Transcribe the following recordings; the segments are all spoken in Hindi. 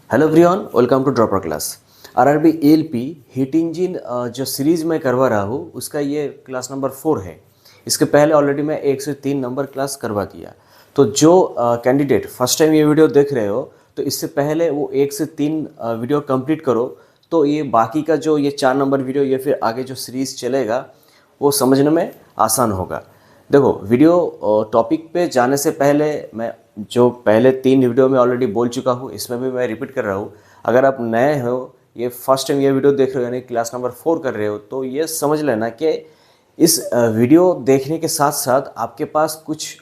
Hello everyone, welcome to dropper class. RRB ALP heat engine जो सीरीज़ में करवा रहा हूँ उसका ये क्लास नंबर 4 है। इसके पहले ऑलरेडी मैं 1 से 3 नंबर क्लास करवा दिया। तो जो कैंडिडेट फर्स्ट टाइम ये वीडियो देख रहे हो तो इससे पहले वो 1 से 3 वीडियो कंप्लीट करो, तो ये बाकी का जो ये 4 नंबर वीडियो या फिर आगे जो सीरीज़ चलेगा वो समझने में आसान होगा। देखो, वीडियो टॉपिक पे जाने से पहले मैं जो पहले 3 वीडियो में ऑलरेडी बोल चुका हूँ, इसमें भी मैं रिपीट कर रहा हूँ। अगर आप नए हो, ये फर्स्ट टाइम ये वीडियो देख रहे हो यानी क्लास नंबर 4 कर रहे हो, तो ये समझ लेना कि इस वीडियो देखने के साथ साथ आपके पास कुछ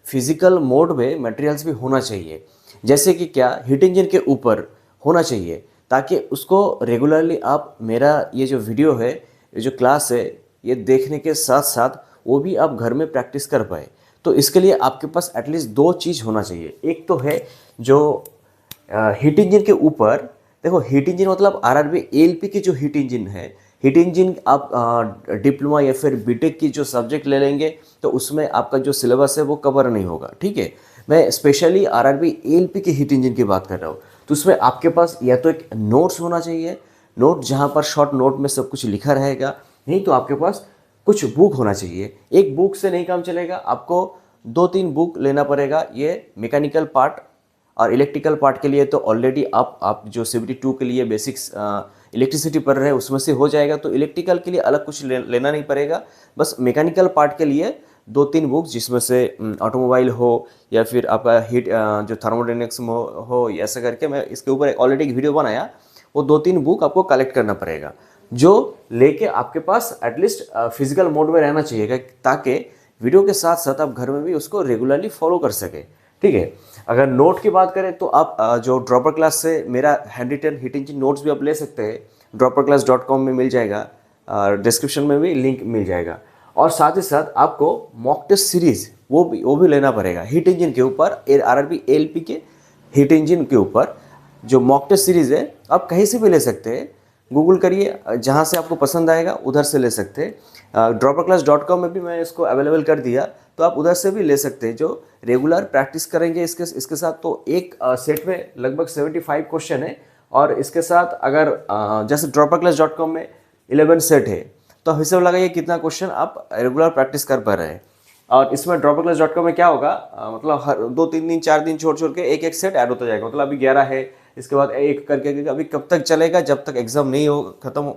फिजिकल मोड में मटेरियल्स भी होना चाहिए। जैसे कि क्या, हीट इंजन के ऊपर होना चाहिए, ताकि उसको रेगुलरली आप मेरा ये जो वीडियो है, ये जो क्लास है, ये देखने के साथ साथ वो भी आप घर में प्रैक्टिस कर पाए। तो इसके लिए आपके पास एटलीस्ट 2 चीज़ होना चाहिए। एक तो है जो हीट इंजन के ऊपर, देखो हीट इंजन मतलब आरआरबी एएलपी की जो हीट इंजन है, हीट इंजन आप डिप्लोमा या फिर बीटेक की जो सब्जेक्ट ले लेंगे तो उसमें आपका जो सिलेबस है वो कवर नहीं होगा, ठीक है। मैं स्पेशली आरआरबी एएलपी की हीट इंजन की बात कर रहा हूँ। तो उसमें आपके पास या तो एक नोट्स होना चाहिए, नोट जहाँ पर शॉर्ट नोट में सब कुछ लिखा रहेगा, नहीं तो आपके पास कुछ बुक होना चाहिए। एक बुक से नहीं काम चलेगा, आपको 2-3 बुक लेना पड़ेगा। ये मैकेनिकल पार्ट और इलेक्ट्रिकल पार्ट के लिए तो ऑलरेडी आप जो CBT 2 के लिए बेसिक्स इलेक्ट्रिसिटी पढ़ रहे हैं उसमें से हो जाएगा, तो इलेक्ट्रिकल के लिए अलग कुछ लेना नहीं पड़ेगा। बस मैकेनिकल पार्ट के लिए 2-3 बुक्स, जिसमें से ऑटोमोबाइल हो या फिर आपका हीट जो थर्मोडायनेमिक्स हो, ऐसा करके मैं इसके ऊपर ऑलरेडी एक वीडियो बनाया। वो 2-3 बुक आपको कलेक्ट करना पड़ेगा, जो लेके आपके पास एटलीस्ट फिजिकल मोड में रहना चाहिए, ताकि वीडियो के साथ साथ आप घर में भी उसको रेगुलरली फॉलो कर सके, ठीक है। अगर नोट की बात करें तो आप जो ड्रॉपर क्लास से मेरा handwritten heat engine notes भी आप ले सकते हैं। dropperclass.com में मिल जाएगा, डिस्क्रिप्शन में भी लिंक मिल जाएगा। और साथ ही साथ आपको मॉक टेस्ट सीरीज़ वो भी लेना पड़ेगा हीट इंजन के ऊपर, आरआरबी एएलपी के हीट इंजन के ऊपर। जो मॉक टेस्ट सीरीज़ है आप कहीं से भी ले सकते हैं, गूगल करिए, जहाँ से आपको पसंद आएगा उधर से ले सकते हैं। dropperclass.com में भी मैं इसको अवेलेबल कर दिया, तो आप उधर से भी ले सकते हैं। जो रेगुलर प्रैक्टिस करेंगे इसके साथ, तो एक सेट में लगभग 75 क्वेश्चन है। और इसके साथ अगर जैसे dropperclass.com में 11 सेट है, तो हिसाब लगाइए कितना क्वेश्चन आप रेगुलर प्रैक्टिस कर पा रहे हैं। और इसमें dropperclass.com में क्या होगा, मतलब हर 2-3 दिन 4 दिन छोड़ के एक सेट ऐड होता जाएगा। मतलब अभी 11 है, इसके बाद एक करके अभी कब तक चलेगा, जब तक एग्जाम नहीं खत्म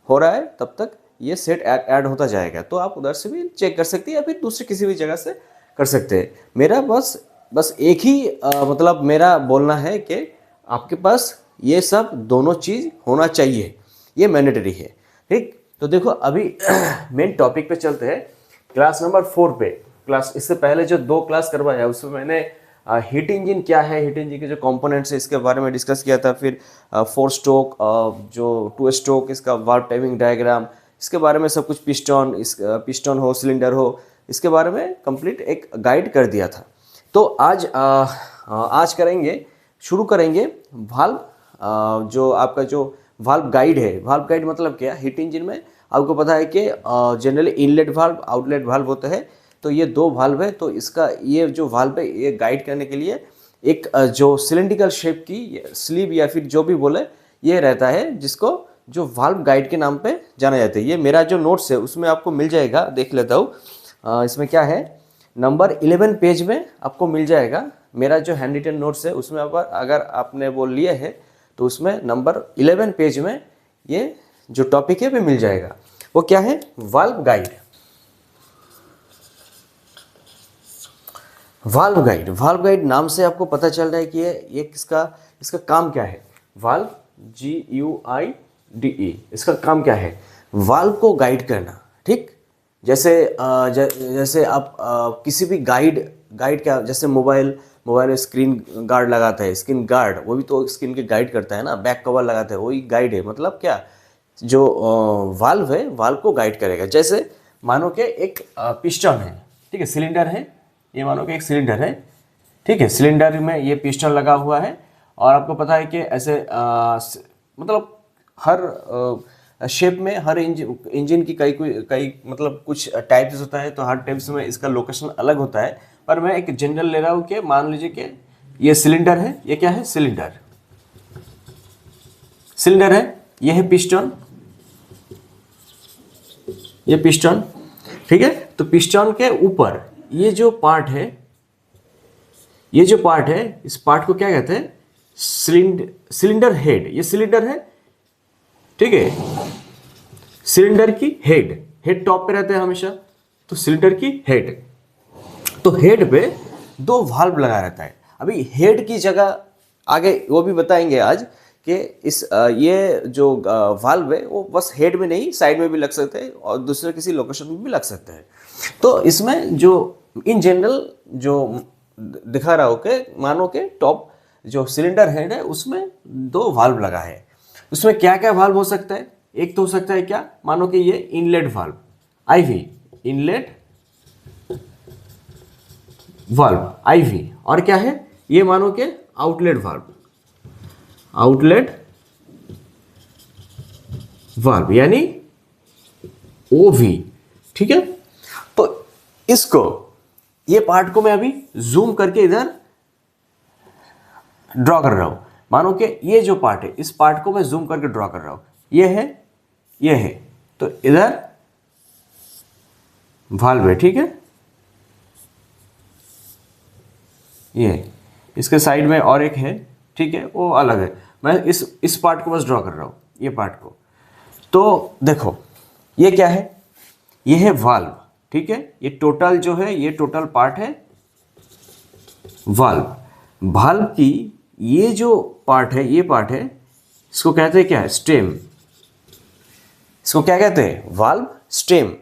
हो रहा है तब तक ये सेट ऐड होता जाएगा। तो आप उधर से भी चेक कर सकते हैं या फिर दूसरे किसी भी जगह से कर सकते हैं। मेरा बस एक ही मतलब मेरा बोलना है कि आपके पास ये सब दोनों चीज़ होना चाहिए, ये मैंडेटरी है, ठीक। तो देखो अभी मेन टॉपिक पे चलते हैं, क्लास नंबर 4 पे। क्लास इससे पहले जो 2 क्लास करवाया उसमें मैंने हीट इंजन क्या है, हीट इंजन के जो कंपोनेंट्स है इसके बारे में डिस्कस किया था। फिर 4 स्ट्रोक, जो 2 स्ट्रोक, इसका वाल्व टाइमिंग डायग्राम, इसके बारे में सब कुछ, पिस्टन हो, सिलेंडर हो, इसके बारे में कंप्लीट एक गाइड कर दिया था। तो आज शुरू करेंगे वाल्व, जो आपका जो वाल्व गाइड है। वाल्व गाइड मतलब क्या, हीट इंजन में आपको पता है कि generally inlet valve, outlet valve होता है। तो ये 2 वाल्व है, तो इसका ये जो वाल्व है ये गाइड करने के लिए एक जो सिलेंड्रिकल शेप की स्लीव या फिर जो भी बोले ये रहता है, जिसको जो वाल्व गाइड के नाम पे जाना जाता है। ये मेरा जो नोट्स है उसमें आपको मिल जाएगा, देख लेता हूँ। इसमें क्या है, नंबर 11 पेज में आपको मिल जाएगा। मेरा जो हैंड रिटन नोट्स है उसमें अगर आपने वो लिए है तो उसमें नंबर 11 पेज में ये जो टॉपिक है वो मिल जाएगा। वो क्या है, वाल्व गाइड। वाल्व गाइड नाम से आपको पता चल रहा है कि ये इसका काम क्या है। वाल्व GUIDE, इसका काम क्या है, वाल्व को गाइड करना, ठीक। जैसे आप किसी भी गाइड क्या, जैसे मोबाइल में स्क्रीन गार्ड लगाता है, स्क्रीन गार्ड, वो भी तो स्क्रीन के गाइड करता है ना, बैक कवर लगाता है, वही गाइड है। मतलब क्या, जो वाल्व है वाल्व को गाइड करेगा। जैसे मानो कि एक पिस्टन है, ठीक है, सिलेंडर है, ये मानो कि एक सिलेंडर है, ठीक है। सिलेंडर में ये पिस्टन लगा हुआ है, और आपको पता है कि ऐसे मतलब हर शेप में हर इंजन की कई मतलब कुछ टाइप्स होता है, तो हर टाइप्स में इसका लोकेशन अलग होता है। पर मैं एक जनरल ले रहा हूँ कि मान लीजिए कि ये सिलेंडर है, ये क्या है, सिलेंडर, सिलेंडर है, ये है पिस्टन, ये पिस्टन, ठीक है। तो पिस्टन के ऊपर ये जो पार्ट है, ये जो पार्ट है, इस पार्ट को क्या कहते हैं? Cylinder head. ये सिलेंडर है, ठीक है। सिलेंडर की हेड, हेड टॉप पे रहते हैं हमेशा, तो सिलेंडर की हेड, तो हेड पे दो वाल्व लगा रहता है। अभी हेड की जगह आगे वो भी बताएंगे आज कि इस ये जो वाल्व है वो बस हेड में नहीं, साइड में भी लग सकते हैं और दूसरे किसी लोकेशन में भी लग सकते हैं। तो इसमें जो इन जनरल जो दिखा रहा हो कि मानो के टॉप जो सिलेंडर हेड है उसमें दो वाल्व लगा है। उसमें क्या क्या वाल्व हो सकता है? एक तो हो सकता है क्या, मानो कि ये inlet valve, IV inlet valve IV, और क्या है ये मानो के आउटलेट वाल्व, आउटलेट वाल्व यानी ओवी, ठीक है। तो इसको, ये पार्ट को मैं अभी जूम करके इधर ड्रॉ कर रहा हूं। मानो कि ये जो पार्ट है, इस पार्ट को मैं जूम करके ड्रॉ कर रहा हूं, ये है, ये है, तो इधर वाल्व है, ठीक है। ये इसके साइड में और एक है, ठीक है, वो अलग है। मैं इस पार्ट को बस ड्रॉ कर रहा हूं, ये पार्ट को। तो देखो ये क्या है, ये है वाल्व, ठीक है। ये टोटल जो है, ये टोटल पार्ट है वाल्व। वाल्व की ये जो पार्ट है, ये पार्ट है, इसको कहते हैं क्या है? स्टेम। इसको क्या कहते हैं? Valve stem,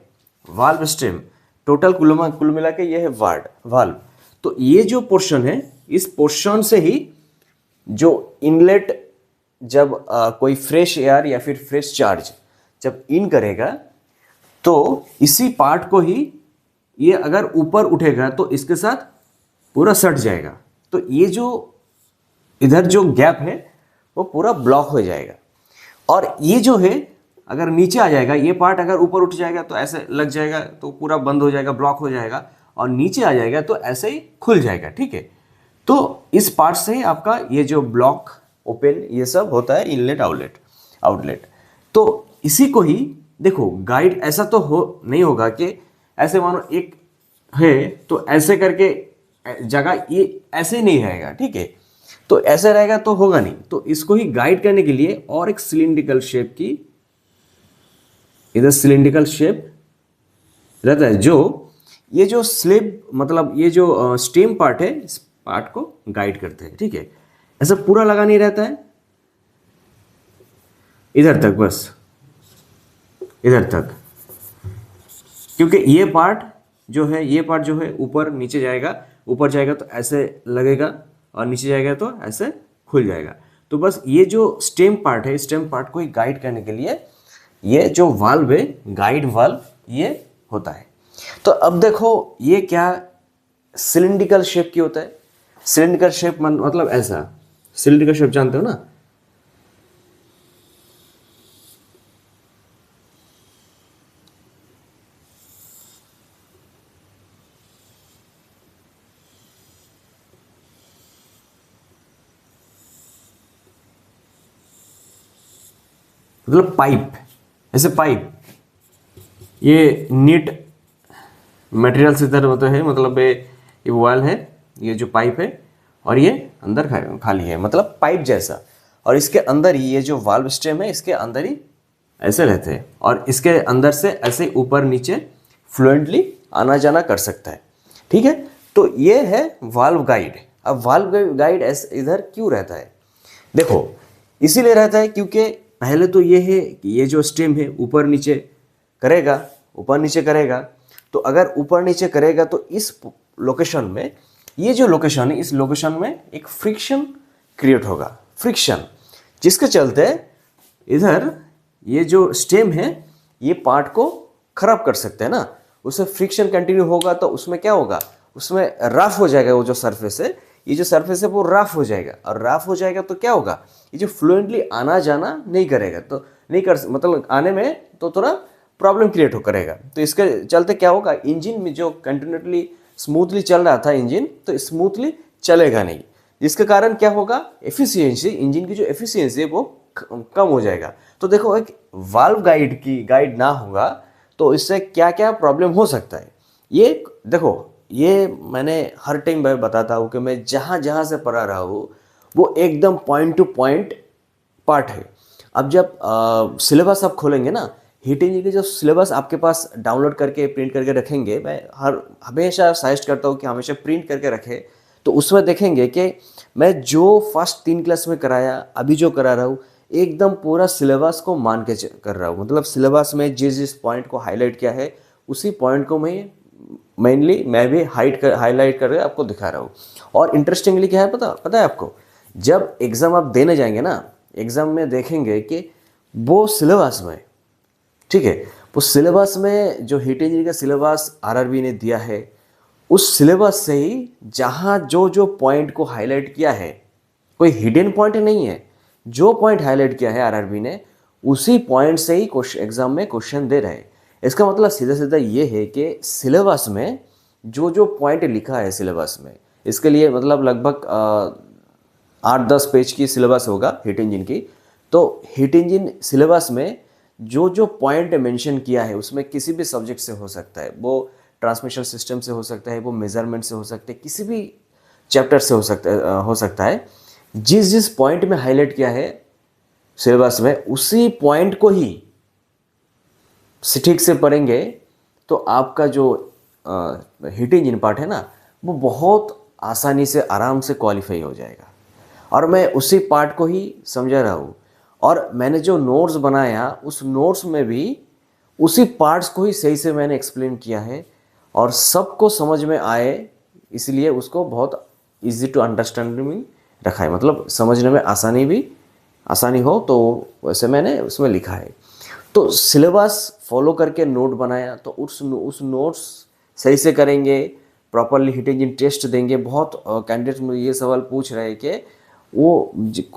valve stem. Total कुल मिला के ये है वाल्व। तो ये जो पोर्शन है, इस पोर्शन से ही जो इनलेट जब कोई फ्रेश एयर या फिर फ्रेश चार्ज जब इन करेगा, तो इसी पार्ट को ही ये अगर ऊपर उठेगा तो इसके साथ पूरा सट जाएगा। तो ये जो इधर जो गैप है वो पूरा ब्लॉक हो जाएगा। और ये जो है अगर नीचे आ जाएगा, ये पार्ट अगर ऊपर उठ जाएगा तो ऐसे लग जाएगा, तो पूरा बंद हो जाएगा, ब्लॉक हो जाएगा। और नीचे आ जाएगा तो ऐसे ही खुल जाएगा, ठीक है। तो इस पार्ट से ही आपका ये जो ब्लॉक ओपन ये सब होता है, इनलेट आउटलेट। तो इसी को ही देखो, गाइड ऐसा तो नहीं होगा कि ऐसे मानो एक है तो ऐसे करके जगह ये ऐसे ही नहीं रहेगा, ठीक है। तो ऐसे रहेगा तो होगा नहीं। तो इसको ही गाइड करने के लिए और एक सिलिंड्रिकल शेप की, इधर सिलिंड्रिकल शेप रहता है, जो ये जो स्लिप मतलब ये जो स्टेम पार्ट है, इस पार्ट को गाइड करते हैं, ठीक है। ऐसा पूरा लगा नहीं रहता है, इधर तक, बस इधर तक, क्योंकि ये पार्ट जो है, ये पार्ट जो है ऊपर नीचे जाएगा, ऊपर जाएगा तो ऐसे लगेगा और नीचे जाएगा तो ऐसे खुल जाएगा। तो बस ये जो स्टेम पार्ट है, स्टेम पार्ट को ही गाइड करने के लिए ये जो वाल्व है, गाइड वाल्व, ये होता है। तो अब देखो ये क्या सिलिंड्रिकल शेप की होता है। सिलिंड्रिकल शेप मतलब ऐसा, सिलिंड्रिकल शेप जानते हो ना? मतलब पाइप, ऐसे पाइप, ये नीट मटेरियल से इधर होता है, मतलब ये वॉल है, ये जो पाइप है, और ये अंदर खाली है, मतलब पाइप जैसा। और इसके अंदर ही ये जो वाल्व स्टेम है, इसके अंदर ही ऐसे रहते हैं, और इसके अंदर से ऐसे ऊपर नीचे फ्लुएंटली आना जाना कर सकता है, ठीक है। तो ये है वाल्व गाइड। अब वाल्व गाइड ऐसे इधर क्यों रहता है? देखो इसीलिए रहता है क्योंकि पहले तो ये है कि ये जो स्टेम है ऊपर नीचे करेगा, ऊपर नीचे करेगा। तो अगर ऊपर नीचे करेगा तो इस लोकेशन में, ये जो लोकेशन है, इस लोकेशन में एक फ्रिक्शन क्रिएट होगा, फ्रिक्शन, जिसके चलते इधर ये जो स्टेम है ये पार्ट को खराब कर सकते हैं ना। उससे फ्रिक्शन कंटिन्यू होगा तो उसमें क्या होगा, उसमें रफ हो जाएगा। वो जो सरफेस है, ये जो सरफेस है वो रफ हो जाएगा, और रफ हो जाएगा तो क्या होगा, ये जो फ्लुएंटली आना जाना नहीं करेगा, तो नहीं कर मतलब आने में तो थोड़ा प्रॉब्लम क्रिएट हो करेगा। तो इसके चलते क्या होगा, इंजन में जो कंटिन्यूसली स्मूथली चल रहा था इंजन, तो स्मूथली चलेगा नहीं, जिसके कारण क्या होगा, एफिशिएंसी, इंजन की जो एफिशिएंसी है वो कम हो जाएगा। तो देखो एक वाल्व गाइड ना होगा तो इससे क्या क्या प्रॉब्लम हो सकता है। ये देखो, ये मैंने हर टाइम मैं बताता हूँ कि मैं जहाँ जहाँ से पढ़ा रहा हूँ वो एकदम पॉइंट टू पॉइंट पार्ट है। अब जब सिलेबस आप खोलेंगे ना, हीट इंजन की जो सिलेबस आपके पास डाउनलोड करके प्रिंट करके रखेंगे, मैं हमेशा सजेस्ट करता हूँ कि हमेशा प्रिंट करके रखें। तो उसमें देखेंगे कि मैं जो फर्स्ट 3 क्लास में कराया, अभी जो करा रहा हूँ, एकदम पूरा सिलेबस को मान के कर रहा हूँ। मतलब सिलेबस में जिस जिस पॉइंट को हाईलाइट किया है उसी पॉइंट को मैं मेनली मैं भी हाईलाइट करके आपको दिखा रहा हूँ। और इंटरेस्टिंगली क्या है पता है आपको, जब एग्ज़ाम आप देने जाएंगे ना, एग्ज़ाम में देखेंगे कि वो सिलेबस में, ठीक है, वो सिलेबस में जो हीट इंजन का सिलेबस आरआरबी ने दिया है, उस सिलेबस से ही जहाँ जो जो पॉइंट को हाईलाइट किया है, कोई हिडन पॉइंट नहीं है, जो पॉइंट हाईलाइट किया है आरआरबी ने उसी पॉइंट से ही एग्जाम में क्वेश्चन दे रहे हैं। इसका मतलब सीधा सीधा ये है कि सिलेबस में जो जो पॉइंट लिखा है सिलेबस में, इसके लिए मतलब लगभग 8-10 पेज की सिलेबस होगा हीट इंजन की। तो हीट इंजन सिलेबस में जो जो पॉइंट मेंशन किया है उसमें किसी भी सब्जेक्ट से हो सकता है, वो ट्रांसमिशन सिस्टम से हो सकता है, वो मेजरमेंट से हो सकता है, किसी भी चैप्टर से हो सकता है। जिस जिस पॉइंट में हाईलाइट किया है सिलेबस में उसी पॉइंट को ही ठीक से पढ़ेंगे तो आपका जो हीट इंजन पार्ट है ना, वो बहुत आसानी से आराम से क्वालिफाई हो जाएगा। और मैं उसी पार्ट को ही समझा रहा हूँ, और मैंने जो नोट्स बनाया उस नोट्स में भी उसी पार्ट्स को ही सही से मैंने एक्सप्लेन किया है और सबको समझ में आए, इसलिए उसको बहुत इजी टू अंडरस्टैंडिंग रखा है, मतलब समझने में आसानी हो, तो वैसे मैंने उसमें लिखा है। तो सिलेबस फॉलो करके नोट बनाया, तो उस नोट्स सही से करेंगे, प्रॉपरली हीट इंजन टेस्ट देंगे। बहुत कैंडिडेट्स मुझे ये सवाल पूछ रहे हैं कि वो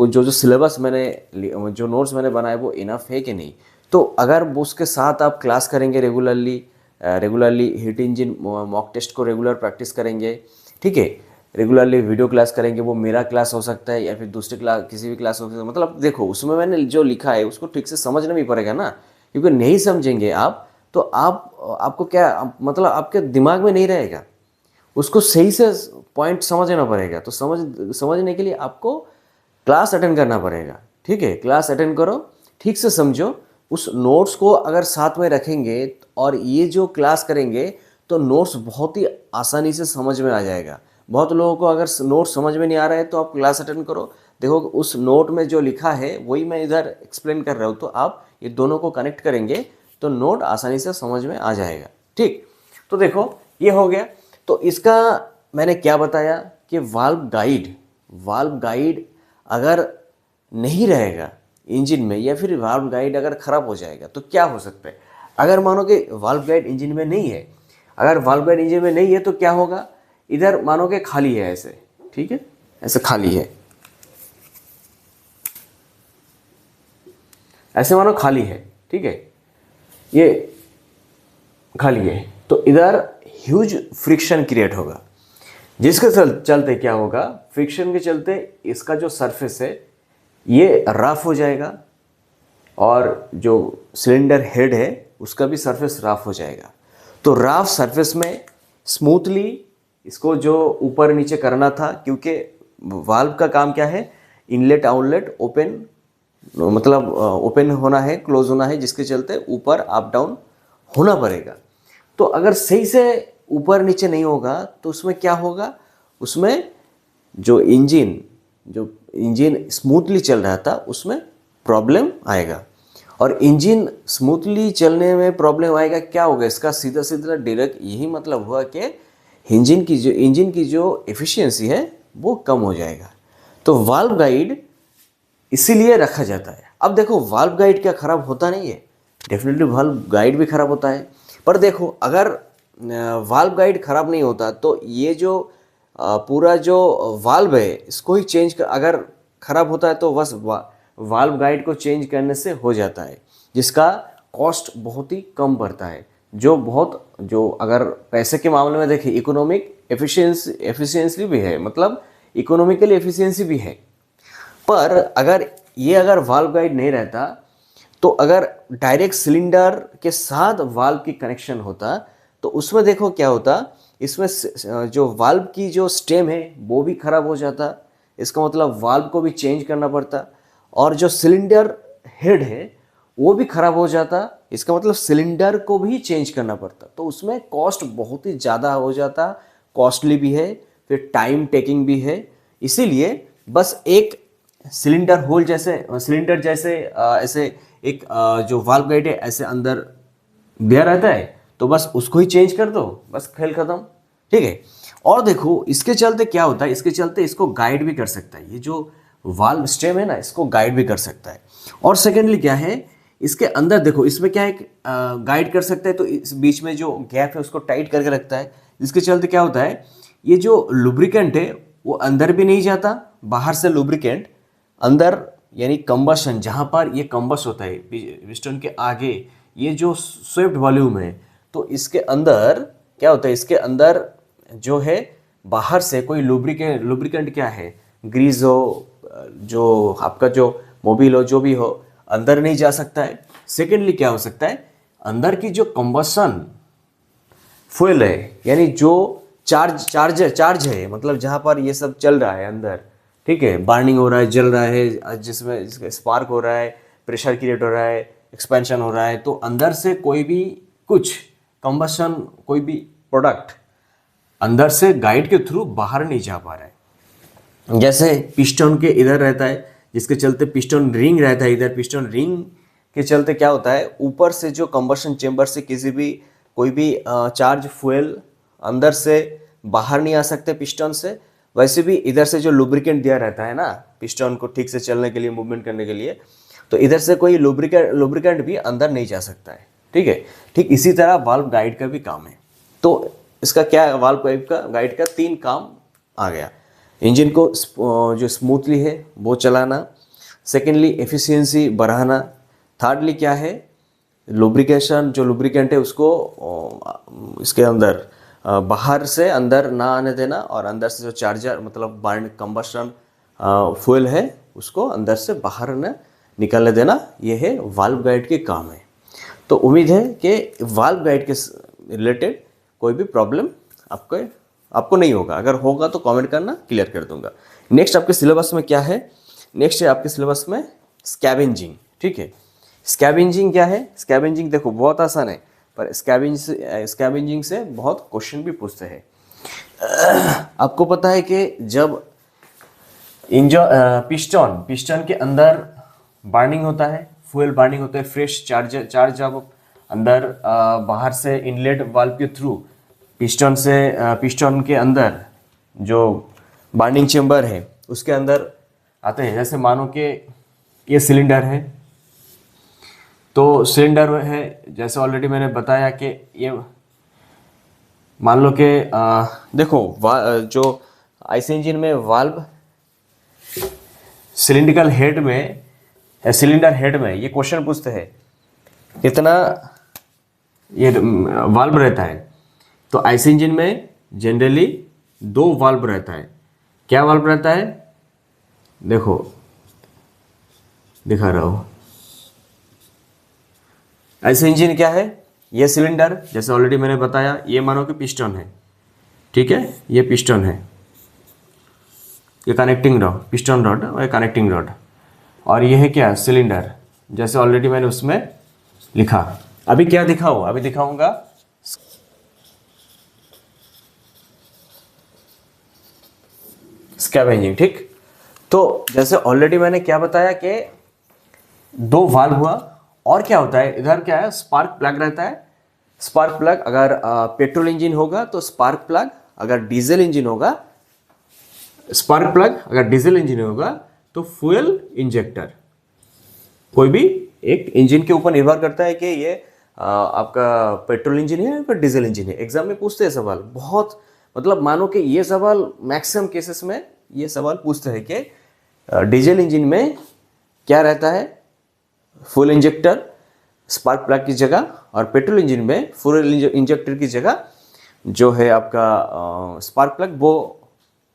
जो सिलेबस मैंने जो नोट्स मैंने बनाए वो इनफ है कि नहीं। तो अगर उसके साथ आप क्लास करेंगे regularly heat engine mock test को रेगुलर प्रैक्टिस करेंगे, ठीक है, रेगुलरली वीडियो क्लास करेंगे, वो मेरा क्लास हो सकता है या फिर दूसरी क्लास किसी भी क्लास हो सकता है। मतलब देखो उसमें मैंने जो लिखा है उसको ठीक से समझना भी पड़ेगा ना, क्योंकि नहीं समझेंगे आप तो आपको क्या मतलब आपके दिमाग में नहीं रहेगा, उसको सही से पॉइंट समझना पड़ेगा। तो समझने के लिए आपको क्लास अटेंड करना पड़ेगा, ठीक है, क्लास अटेंड करो, ठीक से समझो। उस नोट्स को अगर साथ में रखेंगे और ये जो क्लास करेंगे तो नोट्स बहुत ही आसानी से समझ में आ जाएगा। बहुत लोगों को अगर नोट समझ में नहीं आ रहा है तो आप क्लास अटेंड करो, देखो उस नोट में जो लिखा है वही मैं इधर एक्सप्लेन कर रहा हूँ, तो आप ये दोनों को कनेक्ट करेंगे तो नोट आसानी से समझ में आ जाएगा, ठीक। तो देखो ये हो गया। तो इसका मैंने क्या बताया कि वाल्व गाइड अगर नहीं रहेगा इंजन में, या फिर वाल्व गाइड अगर ख़राब हो जाएगा तो क्या हो सकता है। अगर मानो कि वाल्व गाइड इंजन में नहीं है, अगर वाल्व गाइड इंजन में नहीं है तो क्या होगा, इधर मानो कि खाली है ऐसे, ठीक है, ऐसे खाली है, ऐसे मानो खाली है, ठीक है, ये खाली है, तो इधर ह्यूज फ्रिक्शन क्रिएट होगा, जिसके चलते क्या होगा, फ्रिक्शन के चलते इसका जो सरफेस है ये रफ हो जाएगा और जो सिलेंडर हेड है उसका भी सरफेस रफ हो जाएगा। तो रफ सरफेस में स्मूथली इसको जो ऊपर नीचे करना था, क्योंकि वाल्व का काम क्या है, इनलेट आउटलेट ओपन, मतलब ओपन होना है, क्लोज होना है, जिसके चलते ऊपर अप डाउन होना पड़ेगा। तो अगर सही से ऊपर नीचे नहीं होगा तो उसमें क्या होगा, उसमें जो इंजन स्मूथली चल रहा था उसमें प्रॉब्लम आएगा। और इंजन स्मूथली चलने में प्रॉब्लम आएगा, क्या होगा, इसका सीधा सीधा डायरेक्ट यही मतलब हुआ कि इंजन की जो एफिशिएंसी है वो कम हो जाएगा। तो वाल्व गाइड इसीलिए रखा जाता है। अब देखो वाल्व गाइड क्या ख़राब होता नहीं है, डेफिनेटली वाल्व गाइड भी ख़राब होता है, पर देखो अगर वाल्व गाइड ख़राब नहीं होता तो ये जो पूरा जो वाल्व है इसको ही चेंज कर, अगर ख़राब होता है तो बस वाल्व गाइड को चेंज करने से हो जाता है, जिसका कॉस्ट बहुत ही कम पड़ता है, जो अगर पैसे के मामले में देखें इकोनॉमिक एफिशिएंसी भी है, मतलब इकोनॉमिकल एफिशिएंसी भी है। पर अगर ये अगर वाल्व गाइड नहीं रहता तो अगर डायरेक्ट सिलेंडर के साथ वाल्व की कनेक्शन होता तो उसमें देखो क्या होता, इसमें जो वाल्व की जो स्टेम है वो भी खराब हो जाता, इसका मतलब वाल्व को भी चेंज करना पड़ता, और जो सिलेंडर हेड है वो भी खराब हो जाता, इसका मतलब सिलेंडर को भी चेंज करना पड़ता। तो उसमें कॉस्ट बहुत ही ज़्यादा हो जाता, कॉस्टली भी है, फिर टाइम टेकिंग भी है। इसीलिए बस एक सिलेंडर होल जैसे सिलेंडर जैसे ऐसे एक जो वाल्व गाइड है ऐसे अंदर दिया रहता है, तो बस उसको ही चेंज कर दो, बस खेल खत्म, ठीक है। और देखो इसके चलते क्या होता है, इसके चलते इसको गाइड भी कर सकता है, ये जो वाल्व स्टेम है ना इसको गाइड भी कर सकता है। और सेकेंडली क्या है, इसके अंदर देखो इसमें क्या है, गाइड कर सकता है तो इस बीच में जो गैप है उसको टाइट करके रखता है, जिसके चलते क्या होता है, ये जो लुब्रिकेंट है वो अंदर भी नहीं जाता, बाहर से लुब्रिकेंट अंदर यानी कंबशन जहाँ पर ये कंबस होता है पिस्टन के आगे, ये जो स्वेप्ट वॉल्यूम है, तो इसके अंदर क्या होता है, इसके अंदर जो है बाहर से कोई लुब्रिकेंट क्या है, ग्रीस हो, जो आपका जो मोबिल हो, जो भी हो, अंदर नहीं जा सकता है। सेकेंडली क्या हो सकता है, अंदर की जो कंबशन फ्यूल है यानी जो चार्ज है, मतलब जहाँ पर ये सब चल रहा है अंदर, ठीक है, बर्निंग हो रहा है, जल रहा है, जिसमें स्पार्क हो रहा है, प्रेशर क्रिएट हो रहा है, एक्सपेंशन हो रहा है, तो अंदर से कोई भी कुछ कंबशन, कोई भी प्रोडक्ट अंदर से गाइड के थ्रू बाहर नहीं जा पा रहा है। जैसे पिस्टन के इधर रहता है, जिसके चलते पिस्टन रिंग रहता है, इधर पिस्टन रिंग के चलते क्या होता है, ऊपर से जो कंबशन चेंबर से किसी भी कोई भी चार्ज फ्यूल अंदर से बाहर नहीं आ सकते पिस्टन से, वैसे भी इधर से जो लुब्रिकेंट दिया रहता है ना पिस्टन को ठीक से चलने के लिए, मूवमेंट करने के लिए, तो इधर से कोई लुब्रिकेंट भी अंदर नहीं जा सकता है, ठीक है। ठीक इसी तरह वाल्व गाइड का भी काम है। तो इसका क्या, वाल्व गाइड का 3 काम आ गया, इंजन को जो स्मूथली है वो चलाना, सेकेंडली एफिशिएंसी बढ़ाना, थर्डली क्या है, लुब्रिकेशन, जो लुब्रिकेंट है उसको इसके अंदर बाहर से अंदर ना आने देना, और अंदर से जो चार्जर मतलब बर्न कंबशन फ्यूल है उसको अंदर से बाहर न निकलने देना, ये है वाल्व गाइड के काम है। तो उम्मीद है कि वाल्व गाइड के रिलेटेड कोई भी प्रॉब्लम आपको नहीं होगा, अगर होगा तो कमेंट करना, क्लियर कर दूंगा। नेक्स्ट आपके सिलेबस में क्या है, नेक्स्ट है आपके सिलेबस में स्कैवेंजिंग, ठीक है। स्कैवेंजिंग क्या है, स्कैवेंजिंग देखो बहुत आसान है, पर स्कैवेंजिंग से बहुत क्वेश्चन भी पूछते हैं। आपको पता है कि जब पिस्टन के अंदर बर्निंग होता है, फ्यूल बर्निंग होता है, फ्रेश चार्ज जब अंदर बाहर से इनलेट वाल्व के थ्रू पिस्टन के अंदर जो बर्निंग चेंबर है उसके अंदर आते हैं। जैसे मानो कि ये सिलेंडर है, तो सिलेंडर है, जैसे ऑलरेडी मैंने बताया कि ये मान लो कि देखो जो आईसी इंजन में वाल्व सिलेंडर हेड में ये क्वेश्चन पूछते हैं कितना ये वाल्व रहता है, तो आईसी इंजन में जनरली 2 वाल्व रहता है। क्या वाल्व रहता है, देखो दिखा रहा हूं, आईसी इंजन क्या है, ये सिलेंडर जैसे ऑलरेडी मैंने बताया, ये मानो कि पिस्टन है, ठीक है, ये पिस्टन है, ये कनेक्टिंग रॉड, पिस्टन रॉड और कनेक्टिंग रॉड, और ये है क्या, सिलेंडर, जैसे ऑलरेडी मैंने उसमें लिखा। अभी क्या दिखाऊं, अभी दिखाऊंगा स्कैवेंजिंग, ठीक। तो जैसे ऑलरेडी मैंने क्या बताया कि 2 वाल्व हुआ, और क्या होता है इधर, क्या है, स्पार्क प्लग रहता है। स्पार्क प्लग अगर पेट्रोल इंजन होगा तो स्पार्क प्लग, अगर डीजल इंजन होगा स्पार्क प्लग, अगर डीजल इंजन होगा तो फ्यूल इंजेक्टर। कोई भी एक इंजन के ऊपर निर्भर करता है कि ये आपका पेट्रोल इंजन है या डीजल इंजन है। एग्जाम में पूछते हैं सवाल बहुत, मतलब मानो कि ये सवाल मैक्सिमम केसेस में ये सवाल पूछते हैं कि डीजल इंजन में क्या रहता है, फ्यूल इंजेक्टर स्पार्क प्लग की जगह, और पेट्रोल इंजन में फ्यूल इंजेक्टर की जगह जो है आपका स्पार्क प्लग वो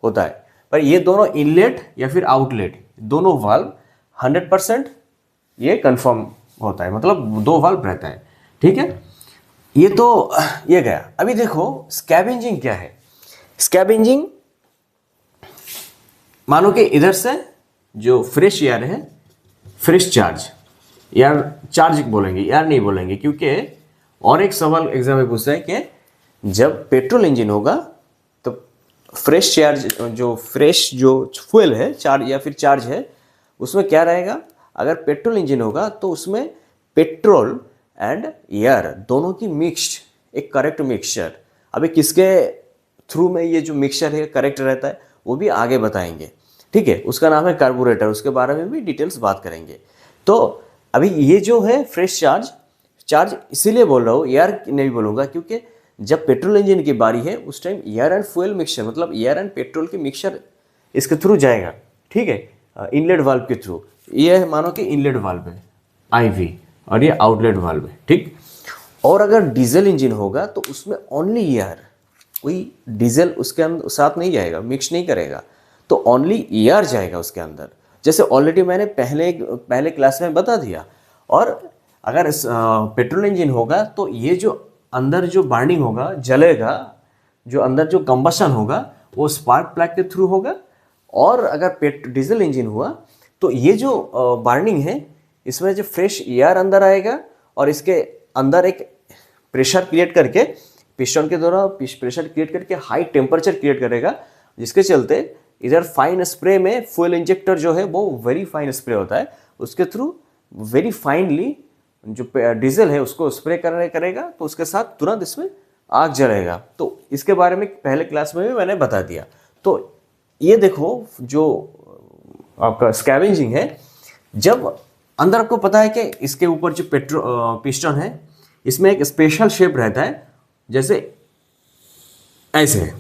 होता है। पर ये दोनों इनलेट या फिर आउटलेट दोनों वाल्व 100% ये कंफर्म होता है, मतलब 2 वाल्व रहता है, ठीक है। ये तो ये गया। अभी देखो स्कैवेंजिंग क्या है। स्कैवेंजिंग, मानो कि इधर से जो फ्रेश एयर है, फ्रेश चार्ज, एयर चार्ज बोलेंगे, एयर नहीं बोलेंगे, क्योंकि और एक सवाल एग्जाम में पूछता है कि जब पेट्रोल इंजन होगा तो फ्रेश चार्ज, जो फ्रेश जो फ्यूल है, चार्ज या फिर चार्ज है, उसमें क्या रहेगा। अगर पेट्रोल इंजन होगा तो उसमें पेट्रोल एंड एयर दोनों की मिक्स्ड एक करेक्ट मिक्सचर। अभी किसके थ्रू में ये जो मिक्सचर है करेक्ट रहता है वो भी आगे बताएंगे, ठीक है। उसका नाम है कार्बोरेटर, उसके बारे में भी डिटेल्स बात करेंगे। तो अभी ये जो है फ्रेश चार्ज, चार्ज इसीलिए बोल रहा हूँ, एयर नहीं बोलूँगा, क्योंकि जब पेट्रोल इंजन की बारी है उस time air and fuel mixture, मतलब एयर एंड पेट्रोल की मिक्सचर इसके थ्रू जाएगा, ठीक है, इनलेट वाल्व के थ्रू। ये मानो कि इनलेट वाल्व है IV और ये आउटलेट वाल्व है, ठीक। और अगर डीजल इंजन होगा तो उसमें ओनली एयर, कोई डीजल उसके अंदर साथ नहीं जाएगा, मिक्स नहीं करेगा, तो ओनली एयर जाएगा उसके अंदर, जैसे ऑलरेडी मैंने पहले क्लास में बता दिया। और अगर पेट्रोल इंजन होगा तो ये जो अंदर जो बर्निंग होगा, जलेगा, जो अंदर जो कंबशन होगा वो स्पार्क प्लग के थ्रू होगा। और अगर डीजल इंजन हुआ तो ये जो बर्निंग है इसमें जो फ्रेश एयर अंदर आएगा और इसके अंदर एक प्रेशर क्रिएट करके, पिस्टन के द्वारा प्रेशर क्रिएट करके हाई टेम्परेचर क्रिएट करेगा, जिसके चलते इधर फाइन स्प्रे में फ्यूल इंजेक्टर जो है वो वेरी फाइन स्प्रे होता है, उसके थ्रू वेरी फाइनली जो डीजल है उसको स्प्रे करेगा, तो उसके साथ तुरंत इसमें आग जलेगा। तो इसके बारे में पहले क्लास में भी मैंने बता दिया। तो ये देखो जो आपका स्कैवेंजिंग है, जब अंदर आपको पता है कि इसके ऊपर जो पिस्टन है इसमें एक स्पेशल शेप रहता है, जैसे ऐसे है।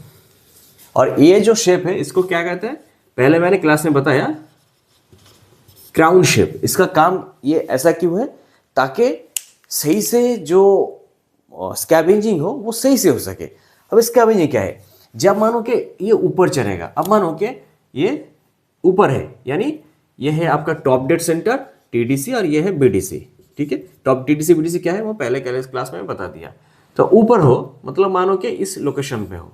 और ये जो शेप है इसको क्या कहते हैं, पहले मैंने क्लास में बताया, क्राउन शेप। इसका काम ये ऐसा क्यों है, ताकि सही से जो स्कैवेंजिंग हो वो सही से हो सके। अब स्कैवेंजिंग क्या है, जब मानो कि ये ऊपर चलेगा, अब मानो कि ये ऊपर है, यानी ये है आपका टॉप डेड सेंटर TDC और ये है BDC, ठीक है। टॉप TDC BDC क्या है वो पहले क्लास में बता दिया। तो ऊपर हो मतलब मानो कि इस लोकेशन पे हो,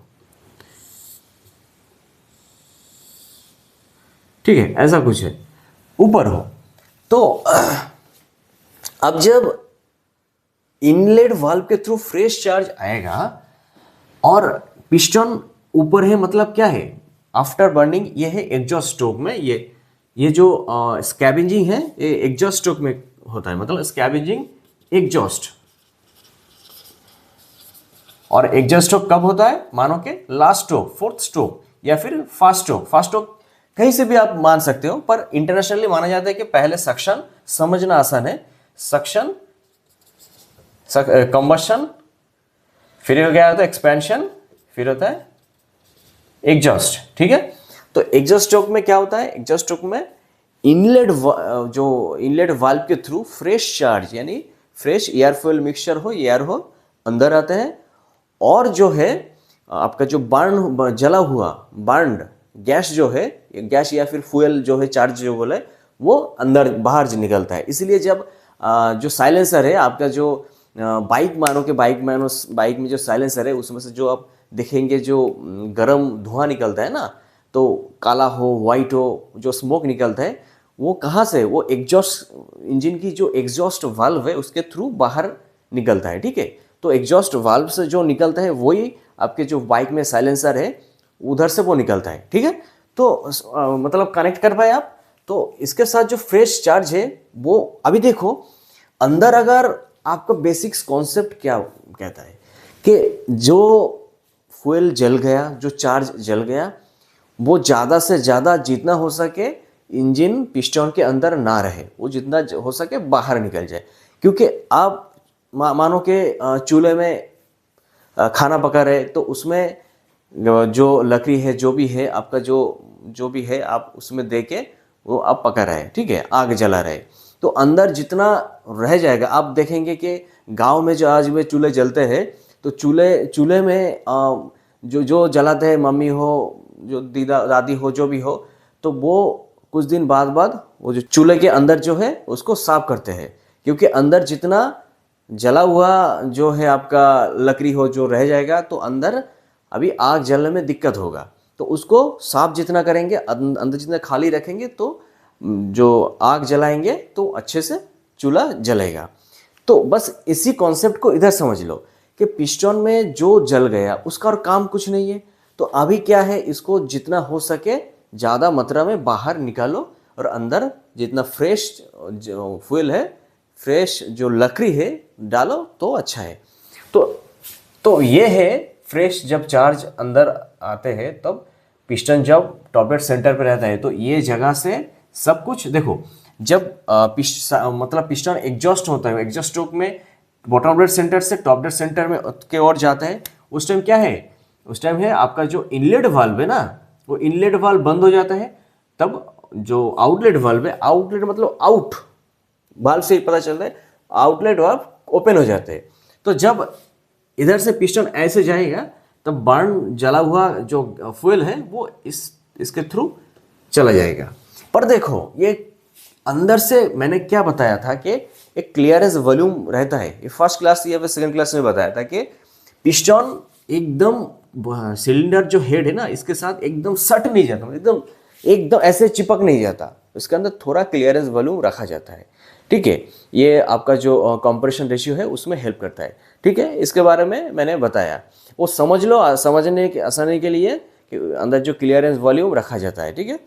ठीक है, ऐसा कुछ है, ऊपर हो। तो अब जब इनलेट वाल्व के थ्रू फ्रेश चार्ज आएगा और पिस्टन ऊपर है, मतलब क्या है, आफ्टर बर्निंग ये है एग्जॉस्ट स्ट्रोक में, ये जो स्कैवेंजिंग है ये एग्जॉस्ट स्ट्रोक में होता है, मतलब स्कैवेंजिंग एग्जॉस्ट। और एग्जॉस्ट स्ट्रोक कब होता है, मानो के लास्ट स्ट्रोक, फोर्थ स्ट्रोक या फिर फास्ट स्ट्रोक। फास्ट स्ट्रोक कहीं से भी आप मान सकते हो, पर इंटरनेशनली माना जाता है कि पहले सक्शन, समझना आसान है, सक्शन, कंबशन, फिर हो गया होता है एक्सपेंशन, फिर होता है एग्जॉस्ट, ठीक है। तो एग्जॉस्ट स्ट्रोक में क्या होता है, एग्जॉस्ट स्ट्रोक में इनलेट वाल्व के थ्रू फ्रेश चार्ज, यानी फ्रेश एयर फ्यूल मिक्सचर हो, एयर हो, अंदर आते हैं। और जो है आपका जो जला हुआ बर्न्ड गैस जो है, गैस या फिर फ्यूल जो है, चार्ज जो बोले, वो अंदर बाहर निकलता है। इसलिए जब जो साइलेंसर है आपका, जो बाइक में जो साइलेंसर है उसमें से जो आप देखेंगे जो गर्म धुआं निकलता है ना, तो काला हो वाइट हो जो स्मोक निकलता है, वो कहाँ से, वो एग्जॉस्ट इंजन की जो एग्जॉस्ट वाल्व है उसके थ्रू बाहर निकलता है, ठीक है। तो एग्जॉस्ट वाल्व से जो निकलता है वही आपके जो बाइक में साइलेंसर है उधर से वो निकलता है, ठीक है। तो मतलब कनेक्ट कर पाए आप। तो इसके साथ जो फ्रेश चार्ज है वो, अभी देखो अंदर अगर आपका बेसिक्स कॉन्सेप्ट क्या कहता है कि जो फ्यूल जल गया, जो चार्ज जल गया, वो ज़्यादा से ज़्यादा जितना हो सके इंजन पिस्टन के अंदर ना रहे, वो जितना हो सके बाहर निकल जाए। क्योंकि आप मानो कि चूल्हे में खाना पका रहे तो उसमें जो लकड़ी है, जो भी है आपका, जो भी है आप उसमें दे के वो आप पका रहे, ठीक है, आग जला रहे, तो अंदर जितना रह जाएगा। आप देखेंगे कि गांव में जो आज में चूल्हे जलते हैं तो चूल्हे में जो जलाते हैं, मम्मी हो, जो दादी हो, जो भी हो, तो वो कुछ दिन बाद बाद वो जो चूल्हे के अंदर जो है उसको साफ करते हैं, क्योंकि अंदर जितना जला हुआ जो है आपका लकड़ी हो जो रह जाएगा तो अंदर अभी आग जलने में दिक्कत होगा। तो उसको साफ जितना करेंगे, अंदर जितना खाली रखेंगे तो जो आग जलाएंगे तो अच्छे से चूल्हा जलेगा। तो बस इसी कॉन्सेप्ट को इधर समझ लो कि पिस्टन में जो जल गया उसका और काम कुछ नहीं है। तो अभी क्या है, इसको जितना हो सके ज़्यादा मात्रा में बाहर निकालो और अंदर जितना फ्रेश जो फ्यूल है, फ्रेश जो लकड़ी है डालो तो अच्छा है। तो ये है फ्रेश जब चार्ज अंदर आते हैं तब पिस्टन जब टॉप डेड सेंटर पे रहता है तो ये जगह से सब कुछ देखो। जब मतलब पिस्टन एग्जॉस्ट होता है, एग्जॉस्ट स्ट्रोक में बॉटम डेड सेंटर से टॉप डेड सेंटर में के ओर जाता है, उस टाइम क्या है, उस टाइम है आपका जो इनलेट वाल्व है ना, वो इनलेट वाल्व बंद हो जाता है। तब जो आउटलेट वाल्व है, आउटलेट मतलब आउट वाल्व से ही पता चलता है, आउटलेट वाल्व ओपन हो जाते हैं। तो जब इधर से पिस्टन ऐसे जाएगा तब बर्न जला हुआ जो फ्यूल है वो इसके थ्रू चला जाएगा। पर देखो ये अंदर से मैंने क्या बताया था कि एक क्लियरेंस वॉल्यूम रहता है। ये फर्स्ट क्लास या फिर सेकंड क्लास में बताया था कि पिस्टन एकदम सिलेंडर जो हेड है ना इसके साथ एकदम सट नहीं जाता, एकदम एकदम ऐसे चिपक नहीं जाता, इसके अंदर थोड़ा क्लियरेंस वॉल्यूम रखा जाता है। ठीक है, ये आपका जो कंप्रेशन रेशियो है उसमें हेल्प करता है। ठीक है, इसके बारे में मैंने बताया, वो समझ लो समझने के आसानी के लिए कि अंदर जो क्लियरेंस वॉल्यूम रखा जाता है। ठीक है,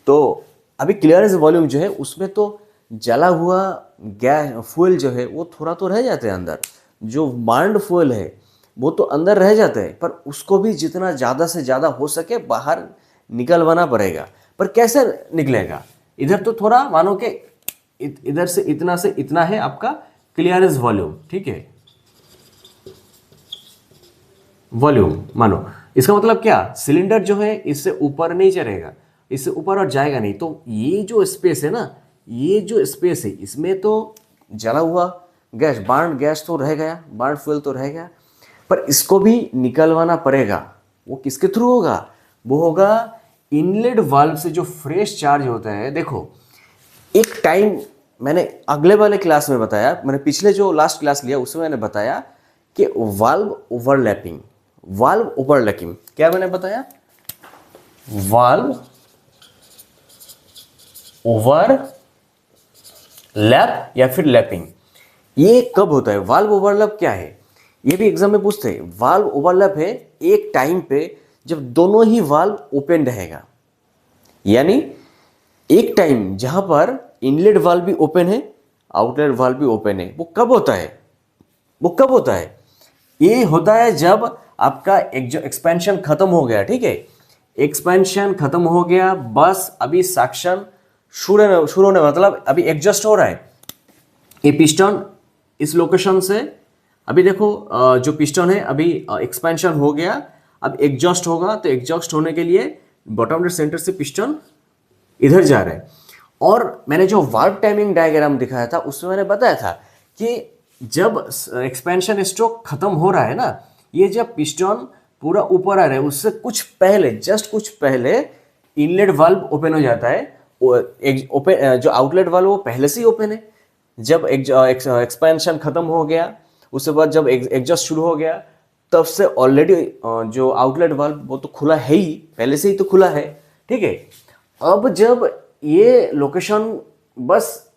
तो अभी क्लियरेंस वॉल्यूम जो है उसमें तो जला हुआ गैस फ्यूल जो है वो थोड़ा तो रह जाते हैं अंदर, जो बर्न्ड फ्यूल है वो तो अंदर रह जाते हैं, पर उसको भी जितना ज़्यादा से ज़्यादा हो सके बाहर निकलवाना पड़ेगा। पर कैसे निकलेगा, इधर तो थोड़ा मानो कि इधर से इतना है आपका क्लियरेंस वॉल्यूम। ठीक है, वॉल्यूम मानो, इसका मतलब क्या, सिलेंडर जो है इससे ऊपर नहीं चढ़ेगा, इससे ऊपर और जाएगा नहीं। तो ये जो स्पेस है ना, ये जो स्पेस है इसमें तो जला हुआ गैस, बर्न गैस तो रह गया, बर्न फ्यूल तो रह गया, पर इसको भी निकलवाना पड़ेगा। वो किसके थ्रू होगा, वो होगा इनलेट वाल्व से जो फ्रेश चार्ज होता है। देखो एक टाइम मैंने अगले वाले क्लास में बताया, मैंने पिछले जो लास्ट क्लास लिया उसमें मैंने बताया कि वाल्व ओवरलैपिंग, वाल्व ओवरलैपिंग क्या मैंने बताया, वाल्व ओवरलैप या फिर लैपिंग। ये कब होता है, वाल्व ओवरलैप क्या है, ये भी एग्जाम में पूछते हैं। वाल्व ओवरलैप है एक टाइम पे जब दोनों ही वाल्व ओपन रहेगा, यानी एक टाइम जहां पर इनलेट वाल्व भी ओपन है, आउटलेट वाल्व भी ओपन है। वो कब होता है, वो कब होता है, ये होता है जब आपका एक जो एक्सपेंशन खत्म हो गया। ठीक है, एक्सपेंशन खत्म हो गया, बस अभी सक्शन शुरू होने मतलब अभी एडजस्ट हो रहा है। ये पिस्टन इस लोकेशन से अभी देखो जो पिस्टन है अभी एक्सपेंशन हो गया, अब एग्जॉस्ट होगा, तो एग्जॉस्ट होने के लिए बॉटम डेड सेंटर से पिस्टन इधर जा रहा है। और मैंने जो वाल्व टाइमिंग डायग्राम दिखाया था उसमें मैंने बताया था कि जब एक्सपेंशन स्ट्रोक खत्म हो रहा है ना, ये जब पिस्टन पूरा ऊपर आ रहा है उससे कुछ पहले, जस्ट कुछ पहले इनलेट वाल्व ओपन हो जाता है। ओपन जो आउटलेट वाल्व वो पहले से ही ओपन है। जब एक्सपेंशन खत्म हो गया उसके बाद जब एग्जॉस्ट शुरू हो गया तब से ऑलरेडी जो आउटलेट वाल्व वो तो खुला है ही, पहले से ही तो खुला है। ठीक है, अब जब ये लोकेशन बस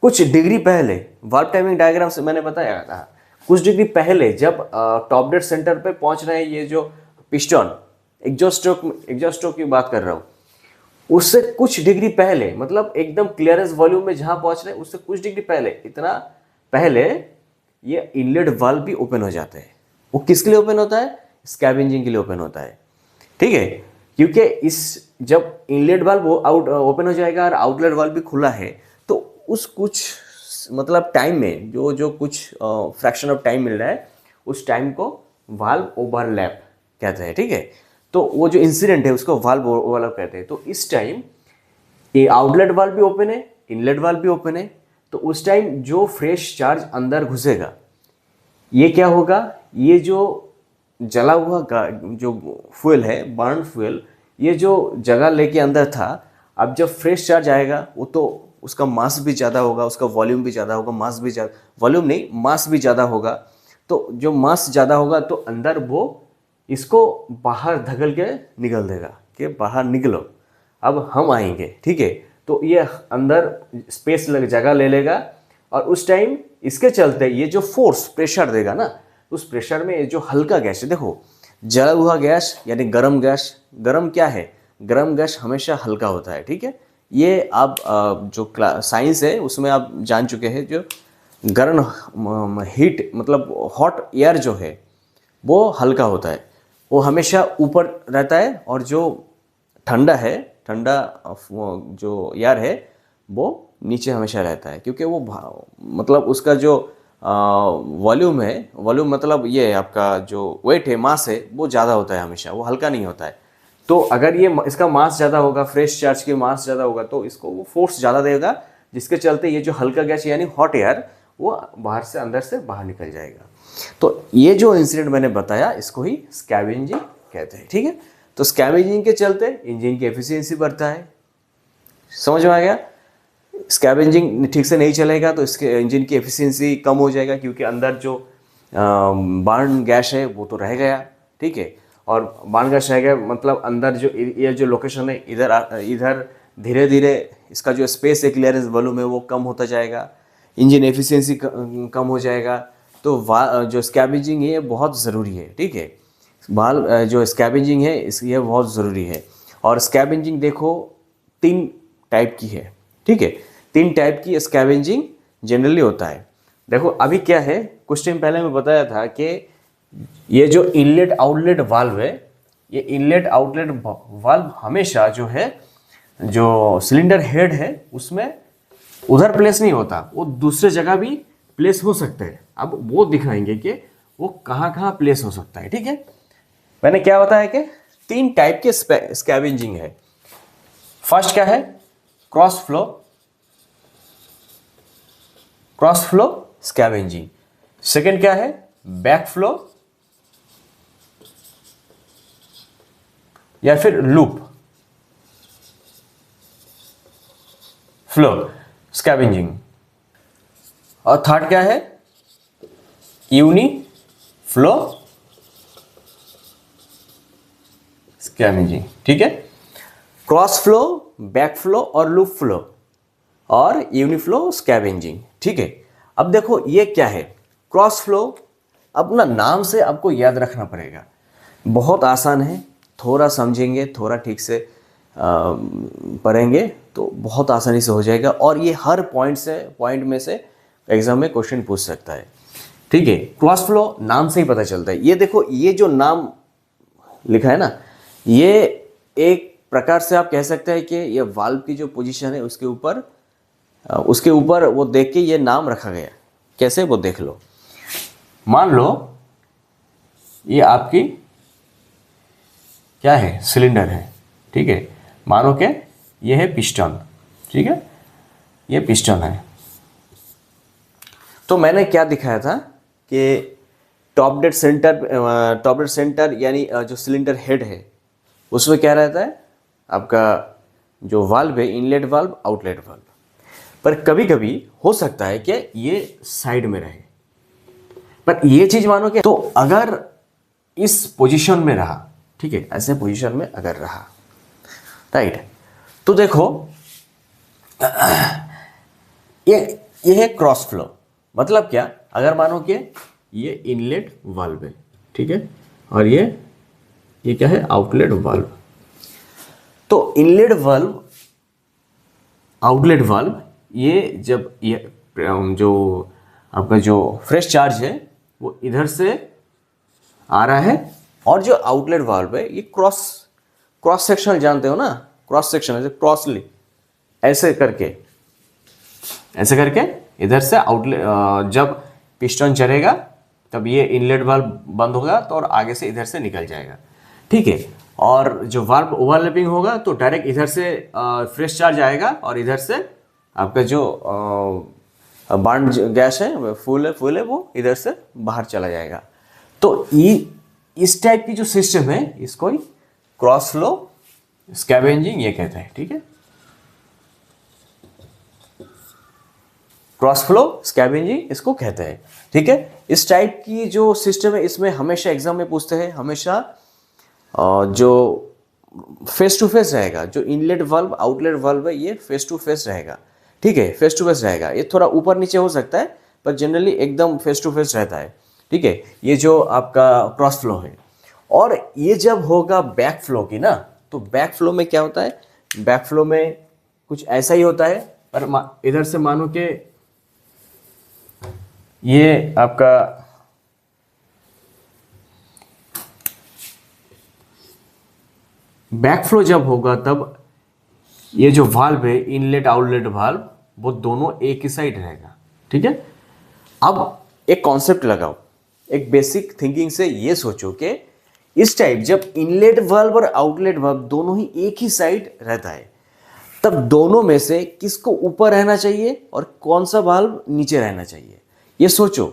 कुछ डिग्री पहले, वाल्व टाइमिंग डायग्राम से मैंने बताया था, कुछ डिग्री पहले जब टॉप डेड सेंटर पे पहुंच रहे हैं ये जो पिस्टन, एग्जॉस्ट स्ट्रोक की बात कर रहा हूँ, उससे कुछ डिग्री पहले मतलब एकदम क्लियरेंस वॉल्यूम में जहां पहुंच रहे हैं उससे कुछ डिग्री पहले, इतना पहले ये इनलेट वाल्व भी ओपन हो जाते हैं। वो किसके लिए ओपन होता है, स्कैवेंजिंग के लिए ओपन होता है। ठीक है, क्योंकि इस जब इनलेट वाल्व ओपन हो जाएगा और आउटलेट वाल्व भी खुला है तो उस कुछ मतलब टाइम में जो कुछ फ्रैक्शन ऑफ टाइम मिल रहा है उस टाइम को वाल्व ओवरलैप कहते हैं। ठीक है, तो वो जो इंसिडेंट है उसको वाल्व ओवरलैप कहते हैं। तो इस टाइम ये आउटलेट वाल्व भी ओपन है, इनलेट वाल्व भी ओपन है, तो उस टाइम जो फ्रेश चार्ज अंदर घुसेगा ये क्या होगा, ये जो जला हुआ जो फ्यूल है, बर्न फ्यूल, ये जो जगह लेके अंदर था अब जब फ्रेश चार्ज आएगा वो तो उसका मास भी ज़्यादा होगा, उसका वॉल्यूम भी ज़्यादा होगा, मास भी ज़्यादा, वॉल्यूम नहीं मास भी ज़्यादा होगा। तो जो मास ज़्यादा होगा तो अंदर वो इसको बाहर धकेल के निकल देगा कि बाहर निकलो, अब हम आएंगे, ठीक है। तो ये अंदर स्पेस जगह ले लेगा और उस टाइम इसके चलते ये जो फोर्स प्रेशर देगा ना, उस प्रेशर में जो हल्का गैस है, देखो जला हुआ गैस यानी गर्म गैस, गर्म क्या है, गर्म गैस हमेशा हल्का होता है, ठीक है। ये आप जो साइंस है उसमें आप जान चुके हैं, जो गर्म हीट मतलब हॉट एयर जो है वो हल्का होता है, वो हमेशा ऊपर रहता है, और जो ठंडा है, ठंडा जो एयर है वो नीचे हमेशा रहता है, क्योंकि वो मतलब उसका जो वॉल्यूम है, वॉल्यूम मतलब ये आपका जो वेट है, मास है, वो ज़्यादा होता है हमेशा, वो हल्का नहीं होता है। तो अगर ये इसका मास ज़्यादा होगा, फ्रेश चार्ज की मास ज़्यादा होगा, तो इसको वो फोर्स ज़्यादा देगा, जिसके चलते ये जो हल्का गैस यानी हॉट एयर वो बाहर से अंदर से बाहर निकल जाएगा। तो ये जो इंसिडेंट मैंने बताया इसको ही स्कैवेंजिंग कहते हैं, ठीक है। तो स्कैवेंजिंग के चलते इंजन की एफिशिएंसी बढ़ता है, समझ में आ गया। स्कैवेंजिंग ठीक से नहीं चलेगा तो इसके इंजन की एफिशिएंसी कम हो जाएगा, क्योंकि अंदर जो बर्न गैस है वो तो रह गया, ठीक है। और बर्न गैस रह गया मतलब अंदर जो ये जो लोकेशन है, इधर धीरे धीरे इसका जो स्पेस है, क्लियरेंस वॉल्यूम है, वो कम होता जाएगा, इंजन एफिशिएंसी कम हो जाएगा। तो जो स्कैवेंजिंग है बहुत ज़रूरी है, ठीक है। जो स्कैवेंजिंग है ये बहुत ज़रूरी है। और स्कैवेंजिंग देखो 3 टाइप की है, ठीक है। 3 टाइप की स्कैवेंजिंग जनरली होता है। देखो अभी क्या है, कुछ टाइम पहले मैं बताया था कि ये जो इनलेट आउटलेट वाल्व है, ये इनलेट आउटलेट वाल्व हमेशा जो है, जो सिलेंडर हेड है उसमें उधर प्लेस नहीं होता, वो दूसरे जगह भी प्लेस हो सकते हैं। अब वो दिखाएंगे कि वो कहाँ कहाँ प्लेस हो सकता है, ठीक है। मैंने क्या बताया कि 3 टाइप के स्कैवेंजिंग है। फर्स्ट क्या है, क्रॉस फ्लो स्कैवेंजिंग। सेकंड क्या है, बैक फ्लो या फिर लूप फ्लो स्कैवेंजिंग। और थर्ड क्या है, यूनी फ्लो स्कैवेंजिंग, ठीक है। क्रॉस फ्लो, बैक फ्लो और लूप फ्लो और यूनिफ्लो स्कैवेंजिंग, ठीक है। अब देखो ये क्या है, क्रॉस फ्लो अपना नाम से आपको याद रखना पड़ेगा, बहुत आसान है, थोड़ा समझेंगे, थोड़ा ठीक से पढ़ेंगे तो बहुत आसानी से हो जाएगा। और ये हर पॉइंट में से एग्जाम में क्वेश्चन पूछ सकता है, ठीक है। क्रॉस फ्लो नाम से ही पता चलता है। ये देखो ये जो नाम लिखा है ना, ये एक प्रकार से आप कह सकते हैं कि ये वाल्व की जो पोजीशन है उसके ऊपर वो देख के ये नाम रखा गया। कैसे, वो देख लो। मान लो ये आपकी क्या है, सिलेंडर है, ठीक है। मानो कि ये है पिस्टन, ठीक है, ये पिस्टन है। तो मैंने क्या दिखाया था कि टॉप डेड सेंटर यानी जो सिलेंडर हेड है उसमें क्या रहता है, आपका जो वाल्व है, इनलेट वाल्व, आउटलेट वाल्व। पर कभी कभी हो सकता है कि ये साइड में रहे, पर ये चीज मानो कि तो अगर इस पोजीशन में रहा, ठीक है, ऐसे पोजीशन में अगर रहा, राइट, तो देखो ये है क्रॉस फ्लो। मतलब क्या, अगर मानो कि ये इनलेट वाल्व है, ठीक है, और ये क्या है, आउटलेट वाल्व। तो इनलेट वाल्व, आउटलेट वाल्व, ये जब ये जो आपका जो फ्रेश चार्ज है वो इधर से आ रहा है, और जो आउटलेट वाल्व है ये क्रॉस सेक्शन जानते हो ना, क्रॉस सेक्शन ऐसे क्रॉसली ऐसे करके इधर से आउटलेट, जब पिस्टन चलेगा तब ये इनलेट वाल्व बंद होगा तो और आगे से इधर से निकल जाएगा, ठीक है। और जो वाल्व ओवरलैपिंग होगा तो डायरेक्ट इधर से फ्रेश चार्ज आएगा और इधर से आपका जो बर्न गैस है फुल है वो इधर से बाहर चला जाएगा। तो इस टाइप की जो सिस्टम है इसको ही क्रॉस फ्लो स्कैवेंजिंग ये कहते हैं, ठीक है। क्रॉस फ्लो स्कैवेंजिंग इसको कहते हैं। ठीक है, इस टाइप की जो सिस्टम है इसमें हमेशा एग्जाम में पूछते हैं, हमेशा जो फेस टू फेस रहेगा, जो इनलेट वाल्व आउटलेट वाल्व है ये फेस टू फेस रहेगा। ठीक है, फेस टू फेस रहेगा, ये थोड़ा ऊपर नीचे हो सकता है पर जनरली एकदम फेस टू फेस रहता है। ठीक है, ये जो आपका क्रॉस फ्लो है। और ये जब होगा बैक फ्लो की ना, तो बैक फ्लो में क्या होता है, बैक फ्लो में कुछ ऐसा ही होता है, पर इधर से मानो कि ये आपका बैक फ्लो जब होगा तब ये जो वाल्व है इनलेट आउटलेट वाल्व वो दोनों एक ही साइड रहेगा। ठीक है, अब एक कॉन्सेप्ट लगाओ, एक बेसिक थिंकिंग से ये सोचो कि इस टाइप जब इनलेट वाल्व और आउटलेट वाल्व दोनों ही एक ही साइड रहता है तब दोनों में से किसको ऊपर रहना चाहिए और कौन सा वाल्व नीचे रहना चाहिए, ये सोचो।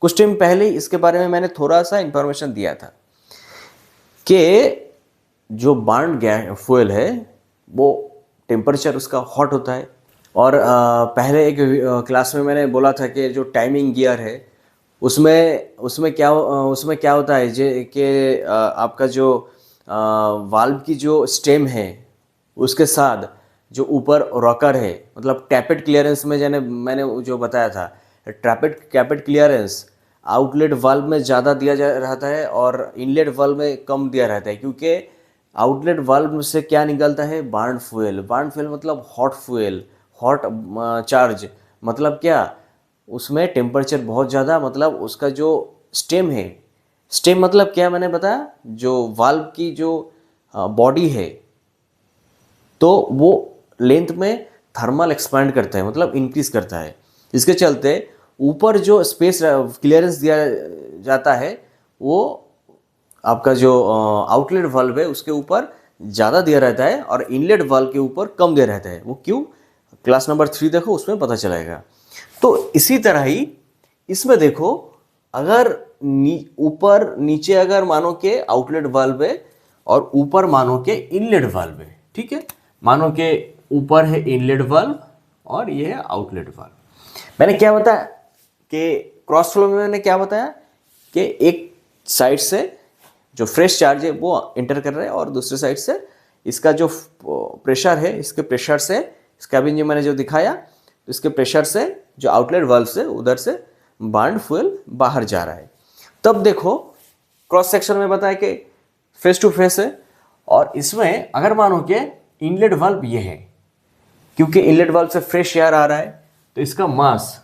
कुछ टाइम पहले इसके बारे में मैंने थोड़ा सा इंफॉर्मेशन दिया था कि जो बर्न गैस फ्यूल है वो टेम्परेचर उसका हॉट होता है। और पहले एक क्लास में मैंने बोला था कि जो टाइमिंग गियर है उसमें क्या होता है कि आपका जो वाल्व की जो स्टेम है उसके साथ जो ऊपर रॉकर है, मतलब टैपेट क्लियरेंस में जाने मैंने जो बताया था, टैपेट क्लियरेंस आउटलेट वाल्व में ज़्यादा दिया जा रहता है और इनलेट वाल्व में कम दिया रहता है, क्योंकि आउटलेट वाल्व से क्या निकलता है, बर्न फ्यूल मतलब हॉट फ्यूल, हॉट चार्ज, मतलब क्या, उसमें टेम्परेचर बहुत ज़्यादा, मतलब उसका जो स्टेम है, स्टेम मतलब क्या मैंने बताया, जो वाल्व की जो बॉडी है तो वो लेंथ में थर्मल एक्सपेंड करता है, मतलब इंक्रीज करता है। इसके चलते ऊपर जो स्पेस क्लियरेंस दिया जाता है वो आपका जो आउटलेट वाल्व है उसके ऊपर ज़्यादा दिया रहता है और इनलेट वाल्व के ऊपर कम दिया रहता है। वो क्यों, क्लास नंबर 3 देखो उसमें पता चलेगा। तो इसी तरह ही इसमें देखो, अगर ऊपर नीचे अगर मानो के आउटलेट वाल्व है और ऊपर मानो के इनलेट वाल्व है। ठीक है, मानो के ऊपर है इनलेट वाल्व और ये है आउटलेट वाल्व। मैंने क्या बताया कि क्रॉस फ्लो में मैंने क्या बताया कि एक साइड से जो फ्रेश चार्ज है वो इंटर कर रहा है और दूसरे साइड से इसका जो प्रेशर है, इसके प्रेशर से स्कैवेंजिंग मैंने जो दिखाया, तो इसके प्रेशर से जो आउटलेट वाल्व से उधर से बर्न फ्यूल बाहर जा रहा है। तब देखो क्रॉस सेक्शन में बताया कि फेस टू फेस है और इसमें अगर मानो कि इनलेट वाल्व ये है, क्योंकि इनलेट वाल्व से फ्रेश एयर आ रहा है तो इसका मास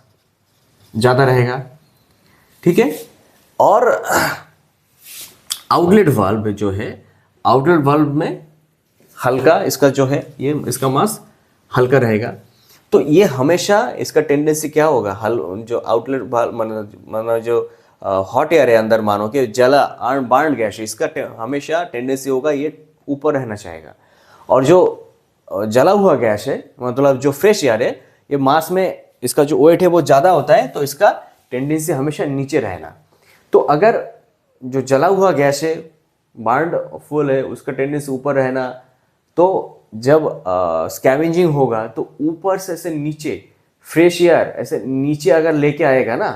ज़्यादा रहेगा। ठीक है, और आउटलेट वाल्व जो है, आउटलेट वाल्व में हल्का इसका जो है ये इसका मास हल्का रहेगा। तो ये हमेशा इसका टेंडेंसी क्या होगा, जो आउटलेट वाल्व मानो जो हॉट एयर है अंदर मानो कि जला बर्न गैस, इसका हमेशा टेंडेंसी होगा ये ऊपर रहना चाहेगा। और जो जला हुआ गैस है मतलब जो फ्रेश एयर है, ये मास में इसका जो वेट है वो ज़्यादा होता है तो इसका टेंडेंसी हमेशा नीचे रहना। तो अगर जो जला हुआ गैस है बर्न्ड फ्यूल है उसका टेंडेंसी ऊपर रहना, तो जब स्कैवेंजिंग होगा तो ऊपर से ऐसे नीचे फ्रेश एयर ऐसे नीचे अगर लेके आएगा ना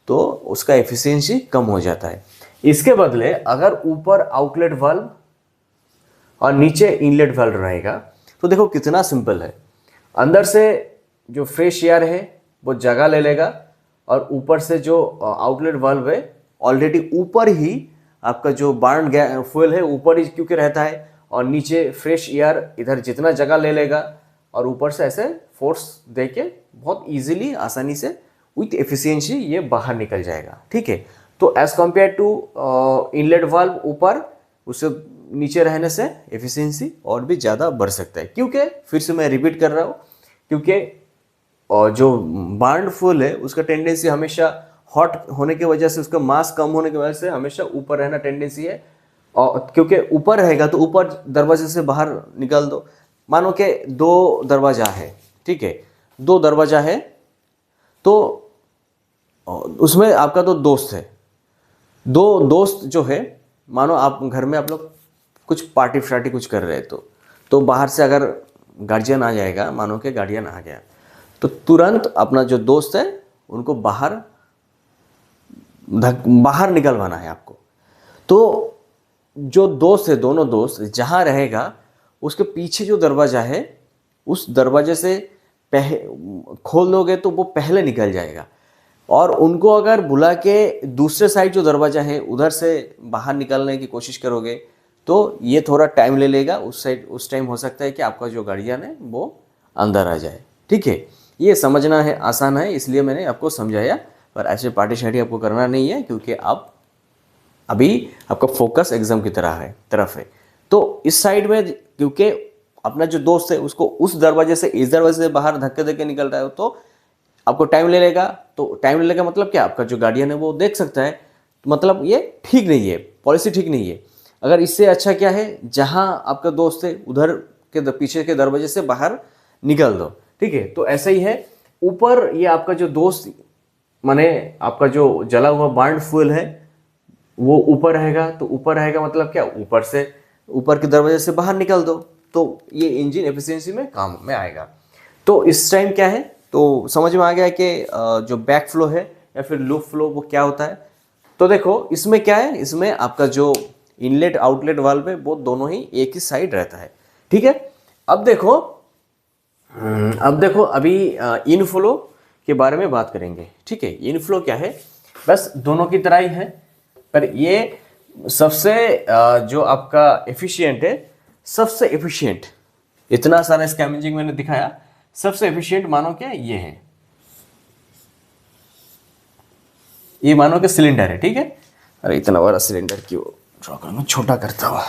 तो उसका एफिशिएंसी कम हो जाता है। इसके बदले अगर ऊपर आउटलेट वाल्व और नीचे इनलेट वाल्व रहेगा तो देखो कितना सिंपल है, अंदर से जो फ्रेश एयर है वो जगह ले लेगा और ऊपर से जो आउटलेट वाल्व है ऑलरेडी ऊपर ही आपका जो बर्न फ्यूल है ऊपर ही क्योंकि रहता है और नीचे फ्रेश एयर इधर जितना जगह ले लेगा और ऊपर से ऐसे फोर्स देके बहुत इजीली आसानी से विथ एफिशिएंसी ये बाहर निकल जाएगा। ठीक है, तो as compare to inlet valve ऊपर उससे नीचे रहने से एफिशिएंसी और भी ज़्यादा बढ़ सकता है, क्योंकि फिर से मैं रिपीट कर रहा हूँ, क्योंकि जो बर्न फ्यूल है उसका टेंडेंसी हमेशा हॉट होने की वजह से, उसका मास कम होने की वजह से हमेशा ऊपर रहना टेंडेंसी है। और क्योंकि ऊपर रहेगा तो ऊपर दरवाजे से बाहर निकाल दो, मानो कि 2 दरवाजा है। ठीक है, 2 दरवाजा है तो उसमें आपका 2 दोस्त है, 2 दोस्त जो है, मानो आप घर में आप लोग कुछ पार्टी फ्राटी कुछ कर रहे हैं तो बाहर से अगर गार्जियन आ जाएगा, मानो कि गार्डियन आ गया तो तुरंत अपना जो दोस्त है उनको बाहर निकलवाना है आपको। तो जो दोस्त है, दोनों दोस्त जहाँ रहेगा उसके पीछे जो दरवाज़ा है उस दरवाजे से खोल दोगे तो वो पहले निकल जाएगा। और उनको अगर बुला के दूसरे साइड जो दरवाज़ा है उधर से बाहर निकलने की कोशिश करोगे तो ये थोड़ा टाइम ले लेगा। उस टाइम हो सकता है कि आपका जो गार्डियन है वो अंदर आ जाए। ठीक है, ये समझना है, आसान है, इसलिए मैंने आपको समझाया। पर ऐसे पार्टी शार्टी आपको करना नहीं है क्योंकि आप अभी आपका फोकस एग्जाम की तरफ है। तो इस साइड में क्योंकि अपना जो दोस्त है उसको उस दरवाजे से इस दरवाजे से बाहर धक्के धक्के निकल रहा है तो आपको टाइम ले लेगा। तो टाइम ले लेगा मतलब क्या, आपका जो गार्डियन है वो देख सकता है। तो मतलब ये ठीक नहीं है, पॉलिसी ठीक नहीं है। अगर इससे अच्छा क्या है, जहां आपका दोस्त है उधर के पीछे के दरवाजे से बाहर निकल दो। ठीक है, तो ऐसा ही है। ऊपर ये आपका जो दोस्त माने आपका जो जला हुआ बर्न्ड फ्यूल है वो ऊपर रहेगा। तो ऊपर रहेगा मतलब क्या, ऊपर के दरवाजे से बाहर निकल दो तो ये इंजन एफिशिएंसी में काम में आएगा। तो इस टाइम क्या है, तो समझ में आ गया कि जो बैक फ्लो है या फिर लूप फ्लो वो क्या होता है। तो देखो इसमें क्या है, इसमें आपका जो इनलेट आउटलेट वाल्व है वो दोनों ही एक ही साइड रहता है। ठीक है, अब देखो अभी इनफ्लो के बारे में बात करेंगे। ठीक है, इनफ्लो क्या है, बस दोनों की तरह ही है, पर ये सबसे जो आपका एफिशिएंट है, सबसे एफिशिएंट, इतना सारा स्कैवेंजिंग मैंने दिखाया, सबसे एफिशिएंट मानो क्या ये है, ये मानो कि सिलेंडर है। ठीक है, अरे इतना बड़ा सिलेंडर क्यों ड्रॉ करूं, छोटा करता हुआ।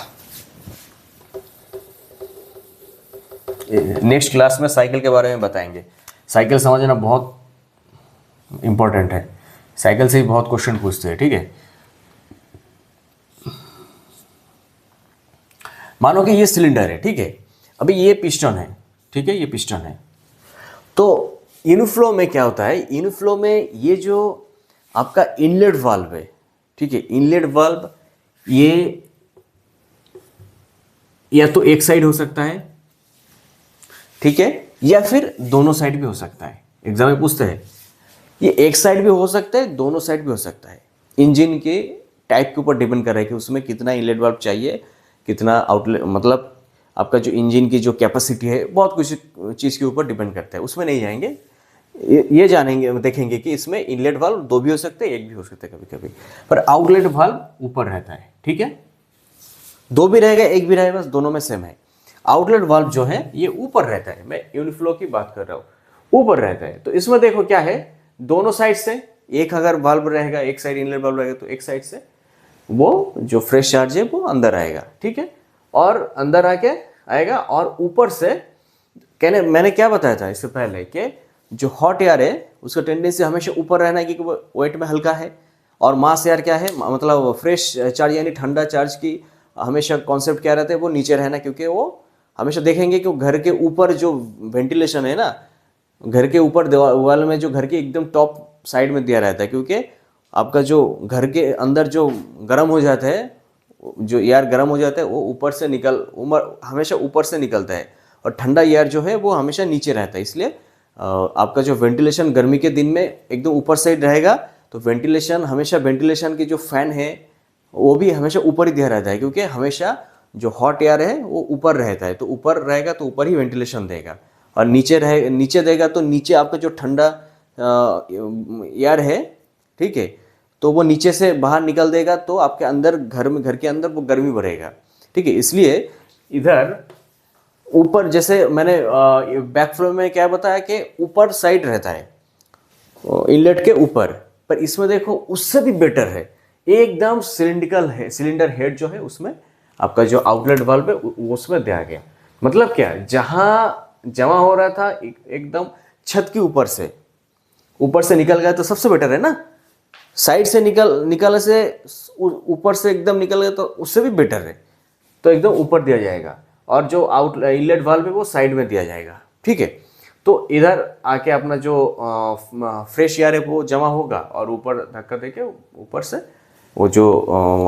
नेक्स्ट क्लास में साइकिल के बारे में बताएंगे। साइकिल समझना बहुत इंपॉर्टेंट है, साइकिल से ही बहुत क्वेश्चन पूछते हैं। ठीक है, मानो कि ये सिलेंडर है। ठीक है, अभी ये पिस्टन है। ठीक है, ये पिस्टन है। तो इनफ्लो में क्या होता है, इनफ्लो में ये जो आपका इनलेट वाल्व है, ठीक है, इनलेट वाल्व ये या तो एक साइड हो सकता है, ठीक है, या फिर दोनों साइड भी हो सकता है। एग्जाम में पूछते हैं, ये एक साइड भी हो सकता है, दोनों साइड भी हो सकता है। इंजन के टाइप के ऊपर डिपेंड कर रहा है कि उसमें कितना इनलेट वाल्व चाहिए, कितना आउटलेट, मतलब आपका जो इंजन की जो कैपेसिटी है, बहुत कुछ चीज़ के ऊपर डिपेंड करता है। उसमें नहीं जाएंगे, ये जानेंगे, देखेंगे कि इसमें इनलेट वाल्व दो भी हो सकते हैं, एक भी हो सकता है कभी कभी, पर आउटलेट वाल्व ऊपर रहता है। ठीक है, दो भी रहेगा एक भी रहेगा, बस दोनों में सेम है। आउटलेट वाल्व जो है ये ऊपर रहता है, मैं यूनिफ्लो की बात कर रहा हूँ, ऊपर रहता है। तो इसमें देखो क्या है, दोनों साइड से एक अगर वाल्व रहेगा, एक साइड इनलेट वाल्व रहेगा, तो एक साइड से वो जो फ्रेश चार्ज है वो अंदर आएगा। ठीक है, और अंदर आएगा और ऊपर से मैंने क्या बताया था इससे पहले कि जो हॉट एयर है उसका टेंडेंसी हमेशा ऊपर रहना है क्योंकि वो वेट में हल्का है, और मास एयर क्या है, मतलब फ्रेश चार्ज यानी ठंडा चार्ज की हमेशा कॉन्सेप्ट क्या रहता है, वो नीचे रहना, क्योंकि वो हमेशा देखेंगे कि घर के ऊपर जो वेंटिलेशन है ना, घर के ऊपर दीवार में जो घर के एकदम टॉप साइड में दिया रहता है, क्योंकि आपका जो घर के अंदर जो गर्म हो जाता है, जो एयर गर्म हो जाता है वो ऊपर से हमेशा ऊपर से निकलता है, और ठंडा एयर जो है वो हमेशा नीचे रहता है। इसलिए आपका जो वेंटिलेशन गर्मी के दिन में एकदम ऊपर साइड रहेगा, तो वेंटिलेशन की जो फैन है वो भी हमेशा ऊपर ही दिया रहता है, क्योंकि हमेशा जो हॉट एयर है वो ऊपर रहता है। तो ऊपर रहेगा तो ऊपर ही वेंटिलेशन देगा, और नीचे देगा तो नीचे आपका जो ठंडा एयर है, ठीक है, तो वो नीचे से बाहर निकल देगा, तो आपके अंदर घर के अंदर वो गर्मी बढ़ेगा। ठीक है, इसलिए इधर ऊपर, जैसे मैंने बैक फ्लो में क्या बताया कि ऊपर साइड रहता है इनलेट के ऊपर, पर इसमें देखो उससे भी बेटर है, एकदम सिलिंड्रिकल है। सिलेंडर हेड जो है उसमें आपका जो आउटलेट वाल्व है उसमें दिया गया। मतलब क्या, जहां जमा हो रहा था एकदम छत के ऊपर से निकल गया तो सबसे बेटर है ना। साइड से निकलने से ऊपर से एकदम निकल गया तो उससे भी बेटर है, तो एकदम ऊपर दिया जाएगा, और जो इनलेट वाल्व है वो साइड में दिया जाएगा। ठीक है, तो इधर आके अपना जो फ्रेश एयर है वो जमा होगा, और ऊपर धक्का देके ऊपर से वो जो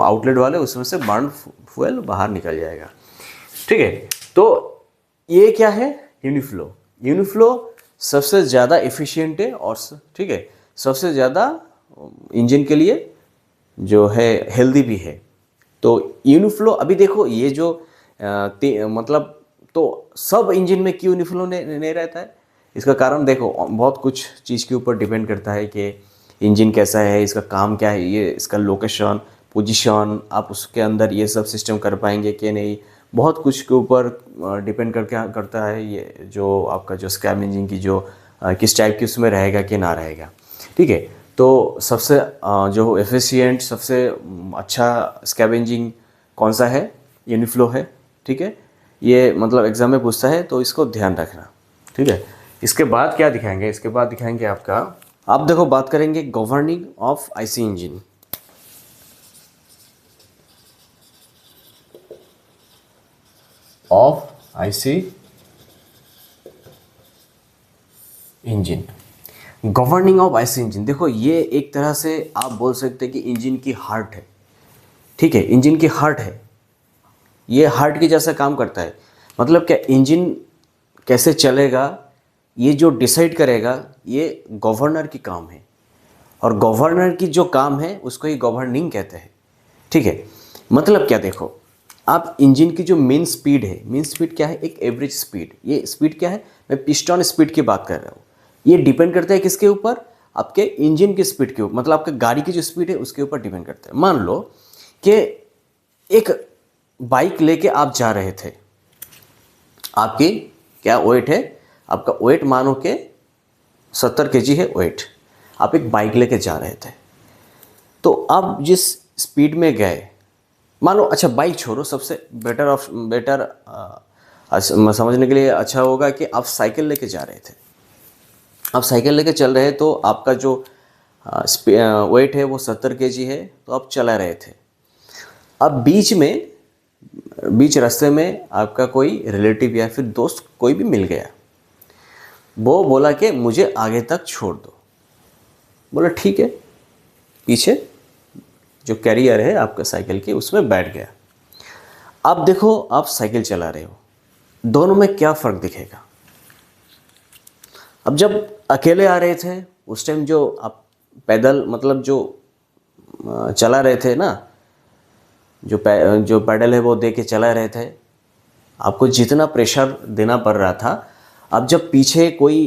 आउटलेट वाले उसमें से बर्न फ्यूल बाहर निकल जाएगा। ठीक है, तो ये क्या है, यूनिफ्लो सबसे ज़्यादा एफिशिएंट है और ठीक है, सबसे ज़्यादा इंजन के लिए जो है हेल्दी भी है। तो यूनिफ्लो अभी देखो ये जो मतलब तो सब इंजन में क्यों यूनिफ्लो नहीं रहता है, इसका कारण देखो बहुत कुछ चीज़ के ऊपर डिपेंड करता है कि इंजन कैसा है, इसका काम क्या है, ये इसका लोकेशन पोजीशन, आप उसके अंदर ये सब सिस्टम कर पाएंगे कि नहीं, बहुत कुछ के ऊपर डिपेंड करके करता है ये जो आपका जो स्कैम इंजन की जो किस टाइप की उसमें रहेगा कि ना रहेगा। ठीक है, तो सबसे जो एफिशिएंट सबसे अच्छा स्कैवेंजिंग कौन सा है, यूनिफ्लो है। ठीक है, ये मतलब एग्जाम में पूछता है तो इसको ध्यान रखना। ठीक है, इसके बाद क्या दिखाएंगे, इसके बाद दिखाएंगे आपका, आप देखो बात करेंगे governing of IC engine. Of IC engine, governing of IC engine, देखो ये एक तरह से आप बोल सकते हैं कि इंजन की हार्ट है। ठीक है, इंजन की हार्ट है, ये हार्ट की जैसा काम करता है। मतलब क्या, इंजन कैसे चलेगा ये जो डिसाइड करेगा ये गवर्नर की काम है, और गवर्नर की जो काम है उसको ही गवर्निंग कहते हैं। ठीक है, मतलब क्या, देखो आप इंजन की जो मेन स्पीड है, मेन स्पीड क्या है, एक एवरेज स्पीड, ये स्पीड क्या है, मैं पिस्टन स्पीड की बात कर रहा हूँ। ये डिपेंड करता है किसके ऊपर, आपके इंजन की स्पीड के ऊपर, मतलब आपके गाड़ी की जो स्पीड है उसके ऊपर डिपेंड करता है। मान लो कि एक बाइक लेके आप जा रहे थे, आपकी क्या वेट है, आपका वेट मानो कि 70 kg है वेट, आप एक बाइक लेके जा रहे थे, तो आप जिस स्पीड में गए, मान लो, अच्छा बाइक छोड़ो, सबसे बेटर समझने के लिए अच्छा होगा कि आप साइकिल लेके जा रहे थे, आप साइकिल लेके चल रहे हैं, तो आपका जो वेट है वो 70 kg है, तो आप चला रहे थे। अब बीच रास्ते में आपका कोई रिलेटिव या फिर दोस्त कोई भी मिल गया, वो बोला कि मुझे आगे तक छोड़ दो, बोला ठीक है, पीछे जो कैरियर है आपका साइकिल की उसमें बैठ गया। अब देखो आप साइकिल चला रहे हो, दोनों में क्या फ़र्क दिखेगा। अब जब अकेले आ रहे थे उस टाइम जो आप पैदल मतलब जो चला रहे थे ना, जो पैडल है वो दे के चला रहे थे, आपको जितना प्रेशर देना पड़ रहा था, अब जब पीछे कोई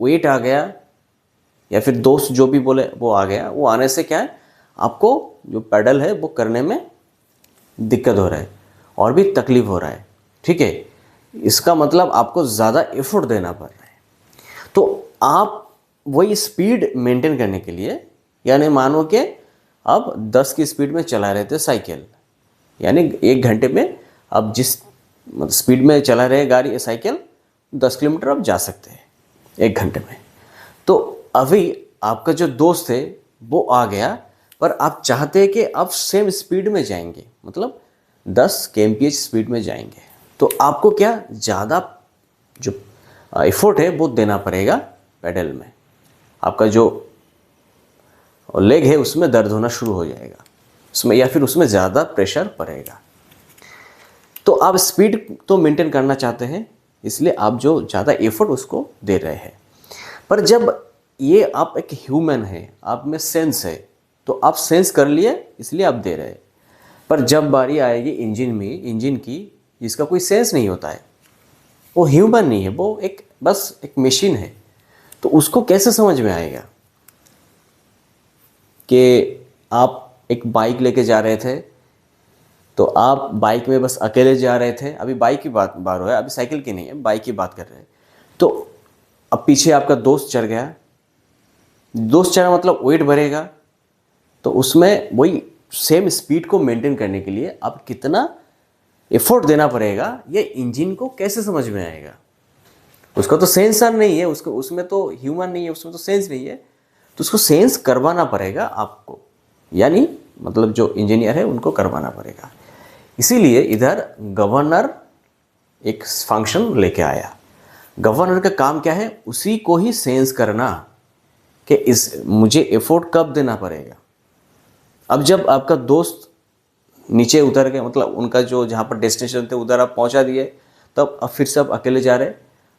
वेट आ गया या फिर दोस्त जो भी बोले वो आ गया, वो आने से क्या है, आपको जो पैडल है वो करने में दिक्कत हो रहा है और भी तकलीफ हो रहा है। ठीक है, इसका मतलब आपको ज़्यादा एफर्ट देना पड़ रहा है। तो आप वही स्पीड मेंटेन करने के लिए, यानी मानो कि अब 10 की स्पीड में चला रहे थे साइकिल, यानी 1 घंटे में आप जिस स्पीड में चला रहे गाड़ी साइकिल 10 किलोमीटर आप जा सकते हैं 1 घंटे में। तो अभी आपका जो दोस्त है वो आ गया, पर आप चाहते हैं कि आप सेम स्पीड में जाएंगे, मतलब 10 kmph स्पीड में जाएंगे, तो आपको क्या ज़्यादा जो एफर्ट है वो देना पड़ेगा पेडल में, आपका जो लेग है उसमें दर्द होना शुरू हो जाएगा उसमें, या फिर उसमें ज़्यादा प्रेशर पड़ेगा। तो आप स्पीड तो मेंटेन करना चाहते हैं, इसलिए आप जो ज़्यादा एफर्ट उसको दे रहे हैं। पर जब ये आप एक ह्यूमन है, आप में सेंस है, तो आप सेंस कर लिए इसलिए आप दे रहे हैं। पर जब बारी आएगी इंजन की, जिसका कोई सेंस नहीं होता है, वो ह्यूमन नहीं है, वो बस एक मशीन है, तो उसको कैसे समझ में आएगा कि आप एक बाइक लेके जा रहे थे, तो आप बाइक में बस अकेले जा रहे थे, अभी बाइक की बात हो है, अभी साइकिल की नहीं है, बाइक की बात कर रहे हैं, तो अब पीछे आपका दोस्त चढ़ गया, दोस्त चढ़ा मतलब वेट बढ़ेगा, तो उसमें वही सेम स्पीड को मेंटेन करने के लिए आप कितना एफर्ट देना पड़ेगा, ये इंजन को कैसे समझ में आएगा। उसका तो सेंसर नहीं है, उसको उसमें तो ह्यूमन नहीं है, उसमें तो सेंस नहीं है, तो उसको सेंस करवाना पड़ेगा आपको, यानी मतलब जो इंजीनियर है उनको करवाना पड़ेगा। इसीलिए इधर गवर्नर एक फंक्शन लेके आया। गवर्नर का काम क्या है, उसी को ही सेंस करना कि मुझे एफर्ट कब देना पड़ेगा। अब जब आपका दोस्त नीचे उतर के, मतलब उनका जो जहाँ पर डेस्टिनेशन थे उधर आप पहुँचा दिए, तब अब फिर से आप अकेले जा रहे,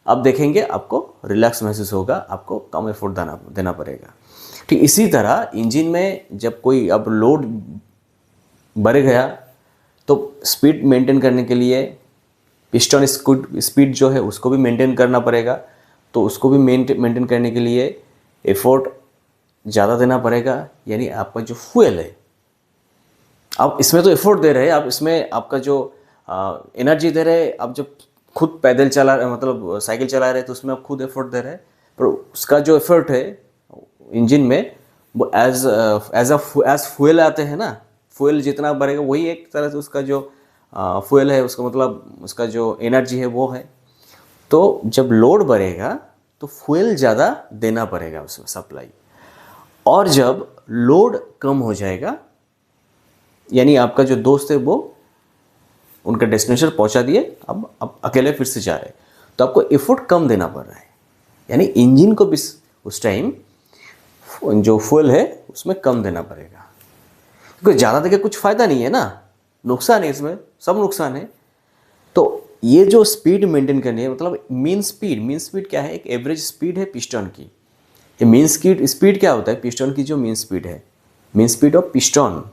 अब देखेंगे आपको रिलैक्स महसूस होगा, आपको कम एफर्ट देना पड़ेगा। ठीक इसी तरह इंजन में जब कोई अब लोड बढ़ गया तो स्पीड मेंटेन करने के लिए पिस्टन स्पीड जो है उसको भी मेंटेन करना पड़ेगा। तो उसको भी मेंटेन करने के लिए एफर्ट ज़्यादा देना पड़ेगा, यानी आपका जो फ्यूल है, आप इसमें तो एफर्ट दे रहे हैं, आप इसमें आपका जो एनर्जी दे रहे हैं, आप जब खुद पैदल चला मतलब साइकिल चला रहे हैं तो उसमें आप खुद एफर्ट दे रहे हैं, पर उसका जो एफर्ट है इंजन में वो एज फ्यूल आते हैं ना, फ्यूल जितना बढ़ेगा वही एक तरह से उसका जो फ्यूल है, उसका मतलब उसका जो एनर्जी है वो है। तो जब लोड बढ़ेगा तो फ्यूल ज़्यादा देना पड़ेगा उसमें सप्लाई, और जब लोड कम हो जाएगा यानी आपका जो दोस्त है वो उनका डेस्टिनेशन पहुंचा दिए, अब अकेले फिर से जा रहे हैं, तो आपको एफर्ट कम देना पड़ रहा है, यानी इंजन को भी उस टाइम जो फ्यूल है उसमें कम देना पड़ेगा, क्योंकि ज़्यादा देकर कुछ फ़ायदा नहीं है ना, नुकसान है, इसमें सब नुकसान है। तो ये जो स्पीड मेंटेन करनी है, मतलब मीन स्पीड क्या है, एक एवरेज स्पीड है पिस्टन की। ये मीन स्पीड क्या होता है, पिस्टन की जो मीन स्पीड है, मीन स्पीड ऑफ पिस्टन,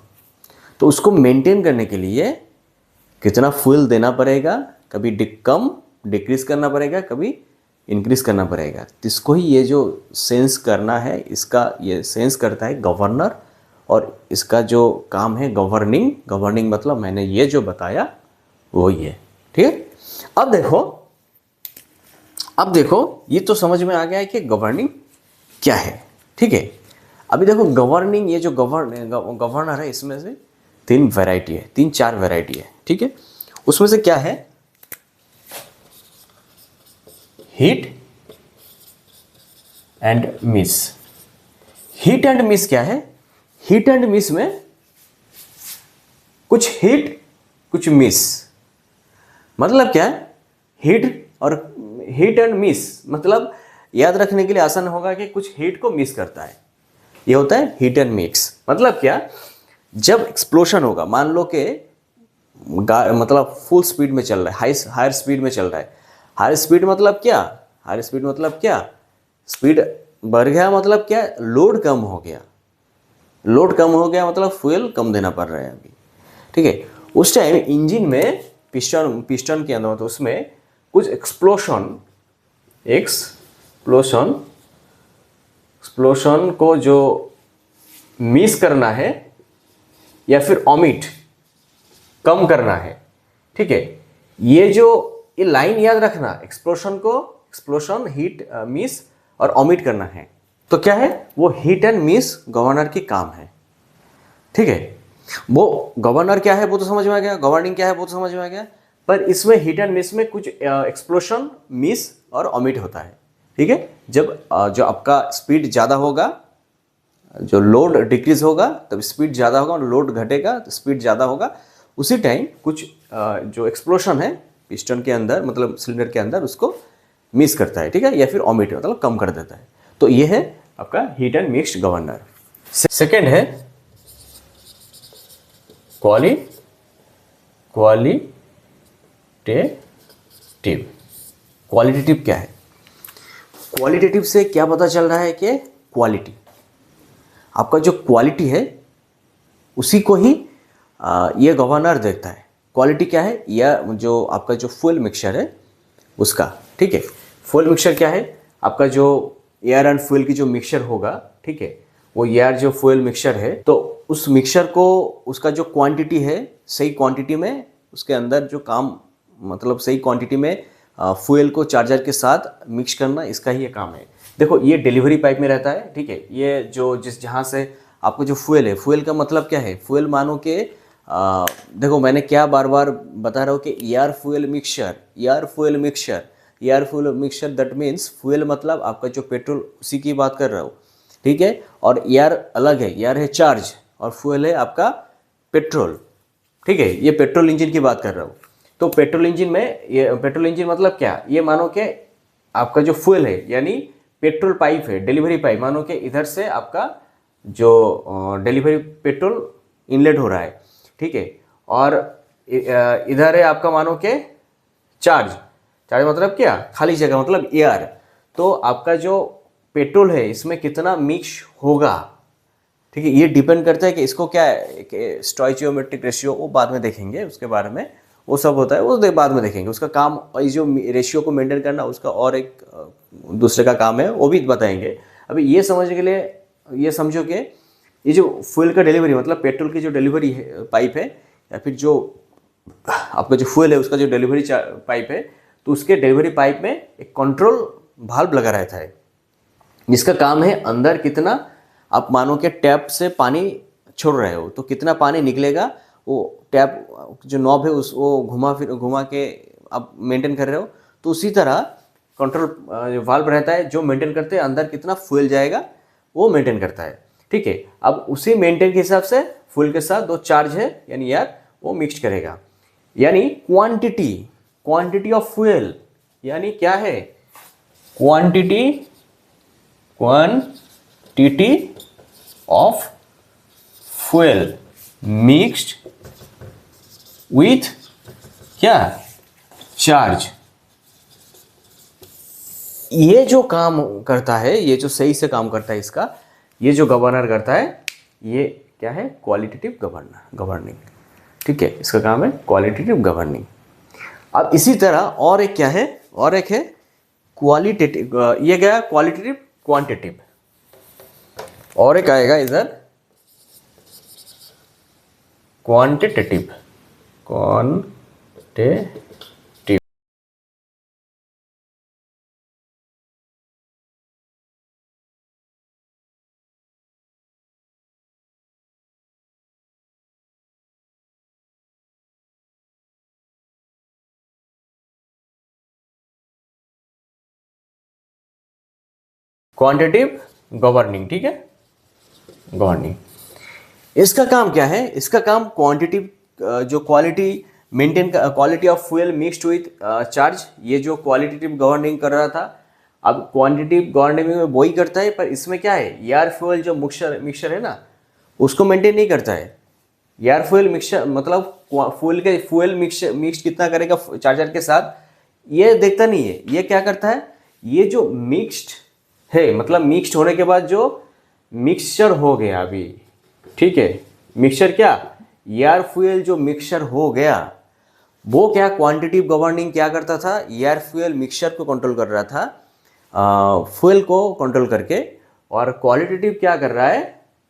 तो उसको मेंटेन करने के लिए कितना फ्यूल देना पड़ेगा, कभी कम डिक्रीज करना पड़ेगा, कभी इंक्रीज करना पड़ेगा। तो इसको ही ये जो सेंस करना है, इसका ये सेंस करता है गवर्नर, और इसका जो काम है गवर्निंग मतलब मैंने ये जो बताया वो ही है। ठीक है, अब देखो ये तो समझ में आ गया है कि गवर्निंग क्या है। ठीक है, अभी देखो गवर्निंग, ये जो गवर्नर है इसमें से तीन चार वैरायटी है। ठीक है, उसमें से क्या है, hit and miss. Hit and miss क्या है, हिट एंड मिस में कुछ हिट कुछ मिस, मतलब क्या है, हिट एंड मिस मतलब याद रखने के लिए आसान होगा कि कुछ हिट को मिस करता है, ये होता है हिट एंड मिस। मतलब क्या, जब एक्सप्लोशन होगा, मान लो कि मतलब फुल स्पीड में चल रहा है, हायर स्पीड में चल रहा है। हायर स्पीड मतलब क्या, स्पीड बढ़ गया मतलब क्या, लोड कम हो गया मतलब फ्यूल कम देना पड़ रहा है अभी। ठीक है, उस टाइम इंजन में पिस्टन के अंदर तो उसमें कुछ एक्सप्लोशन को जो मिस करना है या फिर ओमिट कम करना है। ठीक है, ये लाइन याद रखना, एक्सप्लोशन हिट मिस और ओमिट करना है, तो क्या है वो हिट एंड मिस गवर्नर की काम है। ठीक है, वो गवर्नर क्या है वो तो समझ में आ गया, गवर्निंग क्या है वो तो समझ में आ गया, पर इसमें हिट एंड मिस में कुछ एक्सप्लोशन मिस और ओमिट होता है। ठीक है, जब जो आपका स्पीड ज़्यादा होगा, जो लोड डिक्रीज होगा तब स्पीड ज़्यादा होगा, और लोड घटेगा तो स्पीड ज़्यादा होगा, उसी टाइम कुछ जो एक्सप्लोशन है पिस्टन के अंदर मतलब सिलेंडर के अंदर उसको मिस करता है। ठीक है, या फिर ओमिट मतलब कम कर देता है। तो ये है आपका heat and mixed governor. Second है क्वालिटेटिव क्या है, क्वालिटेटिव से क्या पता चल रहा है कि क्वालिटी, आपका जो क्वालिटी है उसी को ही ये गवर्नर देखता है। क्वालिटी क्या है, या जो आपका जो फ्यूल मिक्सचर है उसका। ठीक है, फ्यूल मिक्सचर क्या है, आपका जो एयर एंड फ्यूल की जो मिक्सचर होगा, ठीक है, वो एयर जो फ्यूल मिक्सचर है, तो उस मिक्सचर को उसका जो क्वांटिटी है सही क्वांटिटी में उसके अंदर जो काम मतलब सही क्वांटिटी में फ्यूल को चार्जर के साथ मिक्स करना, इसका ही ये काम है। देखो ये डिलीवरी पाइप में रहता है। ठीक है, ये जो जहाँ से आपको जो फ्यूल है, फ्यूल का मतलब क्या है, फ्यूल मानो कि देखो मैंने क्या बार बार बता रहा हूँ कि air fuel mixture that means fuel मतलब आपका जो पेट्रोल उसी की बात कर रहा हूँ। ठीक है, और एयर अलग है, एयर है चार्ज और फ्यूल है आपका पेट्रोल। ठीक है, ये पेट्रोल इंजन की बात कर रहा हूँ। तो पेट्रोल इंजन में ये पेट्रोल इंजन मतलब क्या, ये मानो कि आपका जो फ्यूल है यानी पेट्रोल पाइप है, डिलीवरी पाइप, मानो कि इधर से आपका जो डिलीवरी पेट्रोल इनलेट हो रहा है। ठीक है, और इधर है आपका मानो कि चार्ज, चार्ज मतलब क्या, खाली जगह मतलब एयर। तो आपका जो पेट्रोल है इसमें कितना मिक्स होगा, ठीक है, ये डिपेंड करता है कि इसको क्या है, स्टोइचियोमेट्रिक रेशियो वो बाद में देखेंगे उसके बारे में, वो सब होता है वो बाद में देखेंगे। उसका काम ये जो रेशियो को मेंटेन करना उसका और एक दूसरे का काम है, वो भी बताएंगे। अभी ये समझने के लिए ये समझो कि ये जो फ्यूल का डिलीवरी मतलब पेट्रोल की जो डिलीवरी है पाइप है, या फिर जो आपका जो फ्यूल है उसका जो डिलीवरी पाइप है, तो उसके डिलीवरी पाइप में एक कंट्रोल वाल्व लगा रहता है जिसका काम है अंदर कितना, आप मानो कि टैप से पानी छोड़ रहे हो तो कितना पानी निकलेगा, वो टैप जो नॉब है उस वो घुमा के आप मेंटेन कर रहे हो। तो उसी तरह कंट्रोल वाल्व रहता है जो मेंटेन करते हैं अंदर कितना फ्यूल जाएगा, वो मेंटेन करता है, ठीक है। अब उसी मेंटेन के हिसाब से फ्यूल के साथ दो चार्ज है यानी यार वो मिक्स करेगा, यानी क्वांटिटी ऑफ फ्यूल, यानी क्या है, quantity of fuel mixed with क्या, चार्ज। ये जो काम करता है, ये जो सही से काम करता है इसका, ये जो गवर्नर करता है, ये क्या है, क्वालिटेटिव गवर्निंग, ठीक है, इसका काम है क्वालिटेटिव गवर्निंग। अब इसी तरह और एक क्या है, और एक है क्वालिटेटिव, ये गया क्वालिटेटिव क्वांटिटेटिव, और एक आएगा इधर क्वांटिटेटिव। क्वांटिटेटिव गवर्निंग, ठीक है, गवर्निंग। इसका काम क्या है, इसका काम क्वांटिटी जो quality maintain, quality of fuel mixed with charge, ये जो क्वालिटेटिव गवर्निंग कर रहा था, अब क्वांटिटेटिव गवर्निंग में वही करता है, पर इसमें क्या है, एयर फ्यूल जो मिक्सचर है ना उसको मेंटेन नहीं करता है। एयर फ्यूल मिक्सचर मतलब फ्यूल मिक्स कितना करेगा चार्जर के साथ, ये देखता नहीं है। ये क्या करता है, ये जो मिक्स्ड है मतलब मिक्स्ड होने के बाद जो मिक्सचर हो गया अभी, ठीक है, मिक्सचर क्या, एयर फ्यूल जो मिक्सचर हो गया वो क्या, क्वांटिटेटिव गवर्निंग क्या करता था, एयर फ्यूल मिक्सचर को कंट्रोल कर रहा था, फ्यूल को कंट्रोल करके। और क्वालिटेटिव क्या कर रहा है,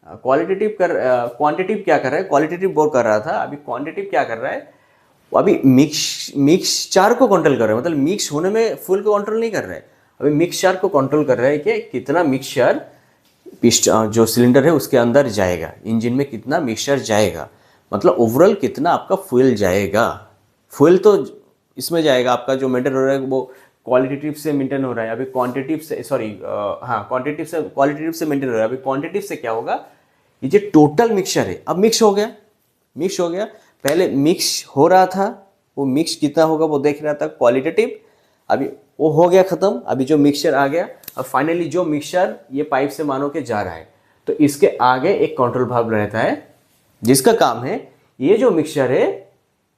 क्वांटिटेटिव क्या कर रहा है, क्वालिटेटिव वो कर रहा था, अभी क्वांटिटेटिव क्या कर रहा है, अभी मिक्सचर को कंट्रोल कर रहा है, मतलब मिक्स होने में फ्यूल को कंट्रोल नहीं कर रहा है, अभी मिक्सचर को कंट्रोल कर रहा है कि कितना मिक्सचर जो सिलेंडर है उसके अंदर जाएगा, इंजन में कितना मिक्सचर जाएगा, मतलब ओवरऑल कितना आपका फ्यूल जाएगा। फ्यूल तो इसमें जाएगा, आपका जो मेंटेन हो रहा है वो क्वालिटेटिव से मेंटेन हो रहा है, अभी क्वांटिटेटिव से क्वांटिटेटिव से क्वालिटेटिव से मेंटेन हो रहा है। अभी क्वांटिटेटिव से क्या होगा, ये जो टोटल मिक्सचर है अब मिक्स हो गया, पहले मिक्स हो रहा था, वो मिक्स कितना होगा वो देख रहा था क्वालिटेटिव, अभी वो हो गया खत्म, अभी जो मिक्सचर आ गया। अब फाइनली जो मिक्सचर ये पाइप से मानो के जा रहा है, तो इसके आगे एक कंट्रोल वाल्व रहता है जिसका काम है ये जो मिक्सचर है,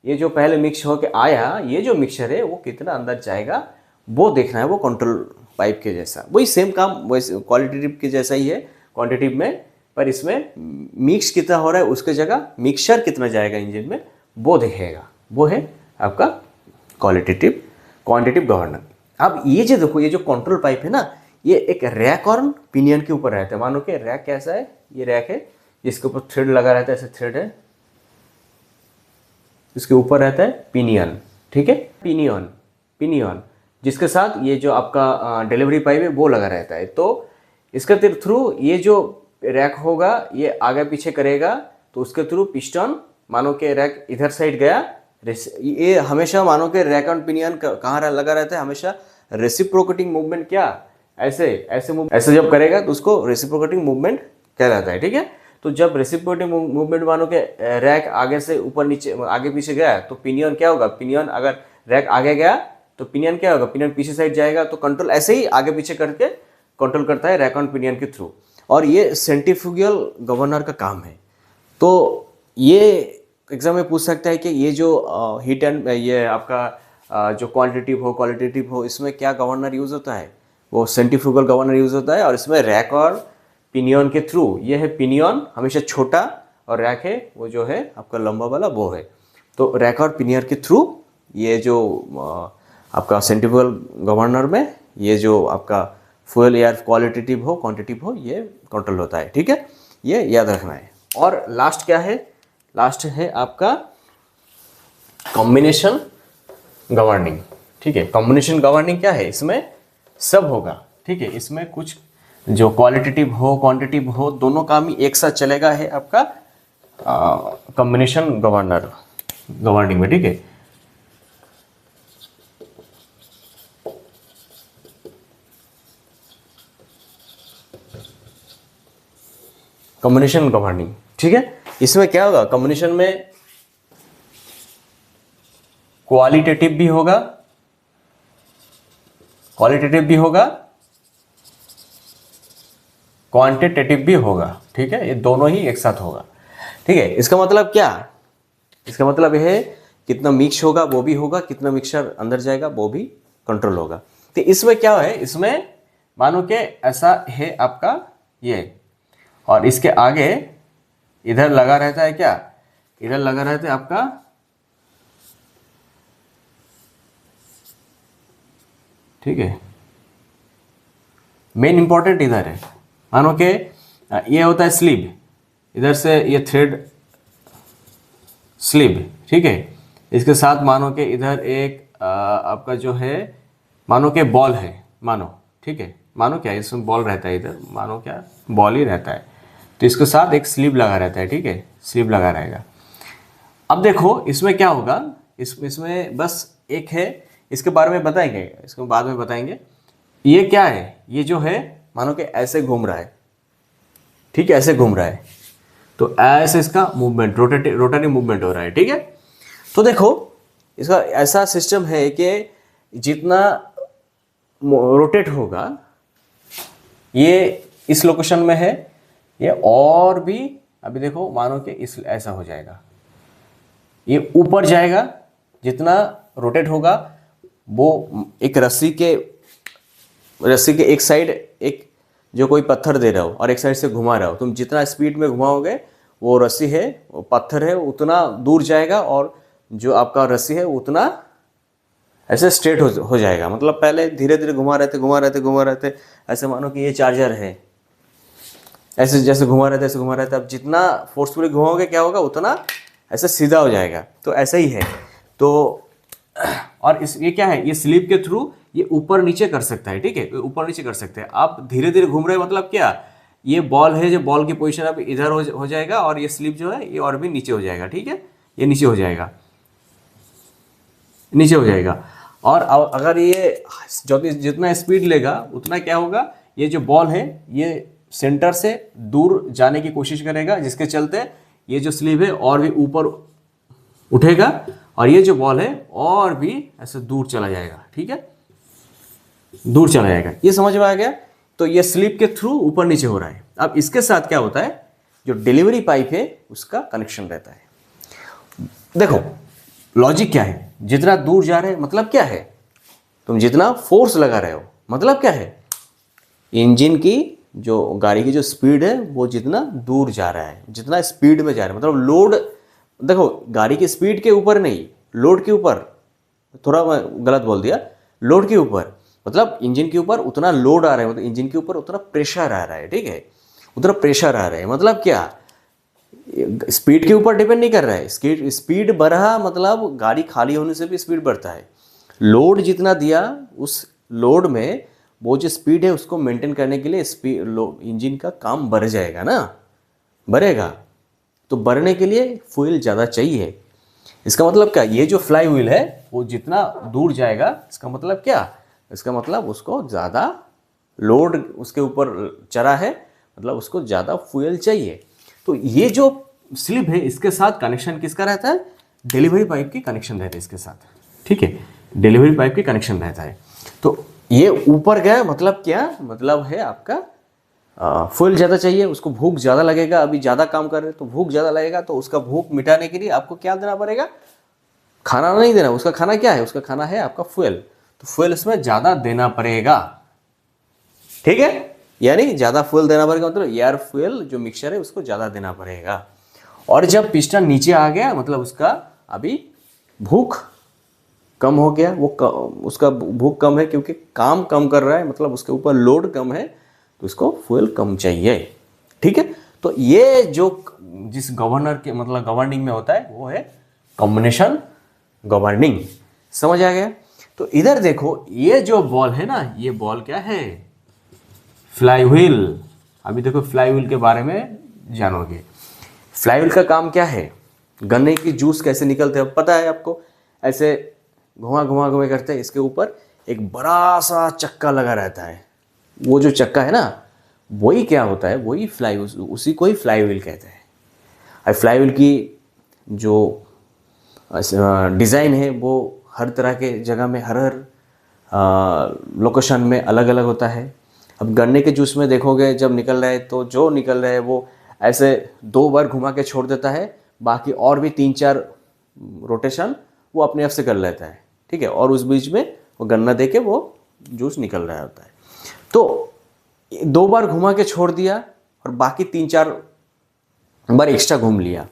ये जो पहले मिक्स होके आया, ये जो मिक्सचर है वो कितना अंदर जाएगा वो देखना है, वो कंट्रोल पाइप के जैसा, वही सेम काम वैसे क्वालिटेटिव के जैसा ही है क्वांटिटेटिव में, पर इसमें मिक्स कितना हो रहा है उसके जगह मिक्सचर कितना जाएगा इंजन में वो देखेगा, वो है आपका क्वांटिटेटिव गवर्नर। अब ये जो देखो, ये जो कंट्रोल पाइप है ना, ये एक रैक और पिनियन के ऊपर रहता है। मानो कि रैक कैसा है, ये रैक है जिसके ऊपर थ्रेड लगा रहता है, ऐसे थ्रेड है, इसके ऊपर रहता है पिनियन, ठीक है, पिनियन जिसके साथ ये जो आपका डिलीवरी पाइप है वो लगा रहता है। तो इसके थ्रू ये जो रैक होगा ये आगे पीछे करेगा, तो उसके थ्रू पिस्टन, मानो कि रैक इधर साइड गया, ये हमेशा मानो कि रैक और पिनियन कहाँ लगा रहता है, हमेशा रेसिप्रोकेटिंग मूवमेंट, क्या ऐसे जब करेगा तो उसको रेसिप्रोकेटिंग मूवमेंट कहलाता है, ठीक है। तो जब रेसिप्रोकेटिंग मूवमेंट मानो कि रैक आगे से ऊपर नीचे आगे पीछे गया तो पिनियन क्या होगा, पिनियन अगर रैक आगे गया तो पिनियन क्या होगा, पिनियन पीछे साइड जाएगा। तो कंट्रोल ऐसे ही आगे पीछे करके कंट्रोल करता है रैक ऑन पिनियन के थ्रू, और ये सेंट्रीफ्यूगल गवर्नर का काम है। तो ये एग्जाम में पूछ सकता है कि ये जो हीट एंड ये आपका जो क्वालिटेटिव हो, इसमें क्या गवर्नर यूज़ होता है, वो सेंट्रीफ्यूगल गवर्नर यूज़ होता है। और इसमें रैक और पिनियन के थ्रू, ये है पिनियन हमेशा छोटा और रैक है वो जो है आपका लंबा वाला वो है। तो रैक और पिनियन के थ्रू ये जो आपका सेंट्रीफ्यूगल गवर्नर में ये जो आपका फ्यूल एयर क्वालिटेटिव हो क्वांटिटेटिव हो ये कंट्रोल होता है। ठीक है, ये याद रखना है। और लास्ट क्या है, लास्ट है आपका कॉम्बिनेशन गवर्निंग। ठीक है, कॉम्बिनेशन गवर्निंग क्या है, इसमें सब होगा। ठीक है, इसमें कुछ जो क्वालिटेटिव हो क्वांटिटेटिव हो दोनों काम ही एक साथ चलेगा है आपका कॉम्बिनेशन गवर्निंग में। ठीक है, कॉम्बिनेशन गवर्निंग। ठीक है, इसमें क्या होगा, कॉम्बिनेशन में क्वालिटेटिव भी होगा क्वांटिटेटिव भी होगा। ठीक है, ये दोनों ही एक साथ होगा। ठीक है, इसका मतलब क्या, इसका मतलब यह है कितना मिक्स होगा वो भी होगा, कितना मिक्सचर अंदर जाएगा वो भी कंट्रोल होगा। तो इसमें क्या है, इसमें मानो कि ऐसा है आपका ये, और इसके आगे इधर लगा रहता है क्या, इधर लगा रहता है आपका ठीक है, मेन इंपॉर्टेंट इधर है। मानो कि ये होता है स्लीव, इधर से ये थ्रेड स्लीव। ठीक है, इसके साथ मानो कि इधर एक आपका जो है मानो कि बॉल है, मानो। ठीक है, मानो क्या इसमें बॉल रहता है, इधर मानो क्या बॉल ही रहता है, तो इसके साथ एक स्लीव लगा रहता है। ठीक है, स्लीव लगा रहेगा। अब देखो इसमें क्या होगा, इसमें बस एक है, इसके बारे में बताएंगे, इसको बाद में बताएंगे। ये क्या है, ये जो है मानो कि ऐसे घूम रहा है। ठीक है, ऐसे घूम रहा है, तो ऐसे इसका मूवमेंट रोटरी मूवमेंट हो रहा है। ठीक है, तो देखो इसका ऐसा सिस्टम है कि जितना रोटेट होगा, ये इस लोकेशन में है, ये और भी अभी देखो मानो कि इस ऐसा हो जाएगा, ये ऊपर जाएगा। जितना रोटेट होगा वो एक रस्सी के एक साइड एक जो कोई पत्थर दे रहा हो और एक साइड से घुमा रहा हो, तुम जितना स्पीड में घुमाओगे वो रस्सी है, वो पत्थर है, उतना दूर जाएगा, और जो आपका रस्सी है उतना ऐसे स्ट्रेट हो जाएगा। मतलब पहले धीरे धीरे घुमा रहे थे, ऐसे मानो कि ये चार्जर है, ऐसे जैसे घुमा रहे थे। अब जितना फोर्सफुली घुमाओगे क्या होगा, उतना ऐसे सीधा हो जाएगा। तो ऐसा ही है। तो और ये क्या है, ये स्लीप के थ्रू ये ऊपर नीचे कर सकता है। ठीक है, ऊपर नीचे कर सकते हैं। आप धीरे धीरे घूम रहे हैं, मतलब क्या, ये बॉल है, जो बॉल की पोजीशन अब इधर हो जाएगा, और ये स्लीप जो है ये और भी नीचे हो जाएगा। ठीक है, ये नीचे हो जाएगा। और अगर ये जितना स्पीड लेगा उतना क्या होगा, ये जो बॉल है ये सेंटर से दूर जाने की कोशिश करेगा, जिसके चलते ये जो स्लीव है और भी ऊपर उठेगा, और ये जो बॉल है और भी ऐसे दूर चला जाएगा। ठीक है, दूर चला जाएगा। ये समझ में आ गया। तो ये स्लीप के थ्रू ऊपर नीचे हो रहा है। अब इसके साथ क्या होता है, जो डिलीवरी पाइप है उसका कनेक्शन रहता है। देखो लॉजिक क्या है, जितना दूर जा रहे हैं मतलब क्या है, तुम जितना फोर्स लगा रहे हो मतलब क्या है, इंजन की जो गाड़ी की जो स्पीड है वो जितना दूर जा रहा है, जितना स्पीड में जा रहा है, मतलब लोड। देखो गाड़ी की स्पीड के ऊपर नहीं, लोड के ऊपर, थोड़ा मैं गलत बोल दिया, लोड के ऊपर, मतलब इंजन के ऊपर उतना लोड आ रहा है, मतलब इंजन के ऊपर उतना प्रेशर आ रहा है। ठीक है, उतना प्रेशर आ रहा है, मतलब क्या, स्पीड के ऊपर डिपेंड नहीं कर रहा है। स्पीड बढ़ा मतलब गाड़ी खाली होने से भी स्पीड बढ़ता है। लोड जितना दिया उस लोड में वो जो स्पीड है उसको मेंटेन करने के लिए इंजन का काम बढ़ जाएगा ना, बढ़ेगा। तो बढ़ने के लिए फ्यूल ज़्यादा चाहिए। इसका मतलब क्या, ये जो फ्लाई व्हील है वो जितना दूर जाएगा, इसका मतलब क्या, इसका मतलब उसको ज़्यादा लोड उसके ऊपर चढ़ा है, मतलब उसको ज़्यादा फ्यूल चाहिए। तो ये जो स्लिप है इसके साथ कनेक्शन किसका रहता है, डिलीवरी पाइप की कनेक्शन रहता है इसके साथ। ठीक है, डिलीवरी पाइप की कनेक्शन रहता है। तो ये ऊपर गया मतलब क्या, मतलब है आपका फ्यूल ज़्यादा चाहिए, उसको भूख ज़्यादा लगेगा, अभी ज़्यादा काम कर रहे हैं तो भूख ज़्यादा लगेगा, तो उसका भूख मिटाने के लिए आपको क्या देना पड़ेगा, खाना नहीं देना, उसका खाना क्या है, उसका खाना है आपका फ्यूल। तो फ्यूल इसमें ज़्यादा देना पड़ेगा, ठीक है। यानी ज़्यादा फ्यूल देना पड़ेगा मतलब एयर फ्यूल जो मिक्सचर है उसको ज़्यादा देना पड़ेगा। और जब पिस्टन नीचे आ गया मतलब उसका अभी भूख कम हो गया, उसका भूख कम है क्योंकि काम कम कर रहा है, मतलब उसके ऊपर लोड कम है, तो उसको फ्यूल कम चाहिए, ठीक है। तो ये जो जिस गवर्नर के मतलब गवर्निंग में होता है वो है कॉम्बिनेशन गवर्निंग, समझ आ गया। तो इधर देखो ये जो बॉल है ना, ये बॉल क्या है, फ्लाईव्हील। अभी देखो फ्लाईव्हील के बारे में जानोगे। फ्लाईव्हील का काम क्या है, गन्ने की जूस कैसे निकलते हैं पता है आपको, ऐसे घुमा घुमा घुमा करते हैं, इसके ऊपर एक बड़ा सा चक्का लगा रहता है, वो जो चक्का है ना वही क्या होता है, वही फ्लाईव्हील, उसी को ही फ्लाईव्हील कहते हैं। और फ्लाईव्हील की जो डिज़ाइन है वो हर तरह के जगह में हर लोकेशन में अलग अलग होता है। अब गन्ने के जूस में देखोगे जब निकल रहा है तो जो निकल रहा है वो ऐसे 2 बार घुमा के छोड़ देता है, बाकी और भी 3-4 रोटेशन वो अपने आप से कर लेता है, ठीक है। और उस बीच में वो गन्ना दे के वो जूस निकल रहा होता है। तो 2 बार घुमा के छोड़ दिया और बाकी 3-4 बार एक्स्ट्रा घूम लिया।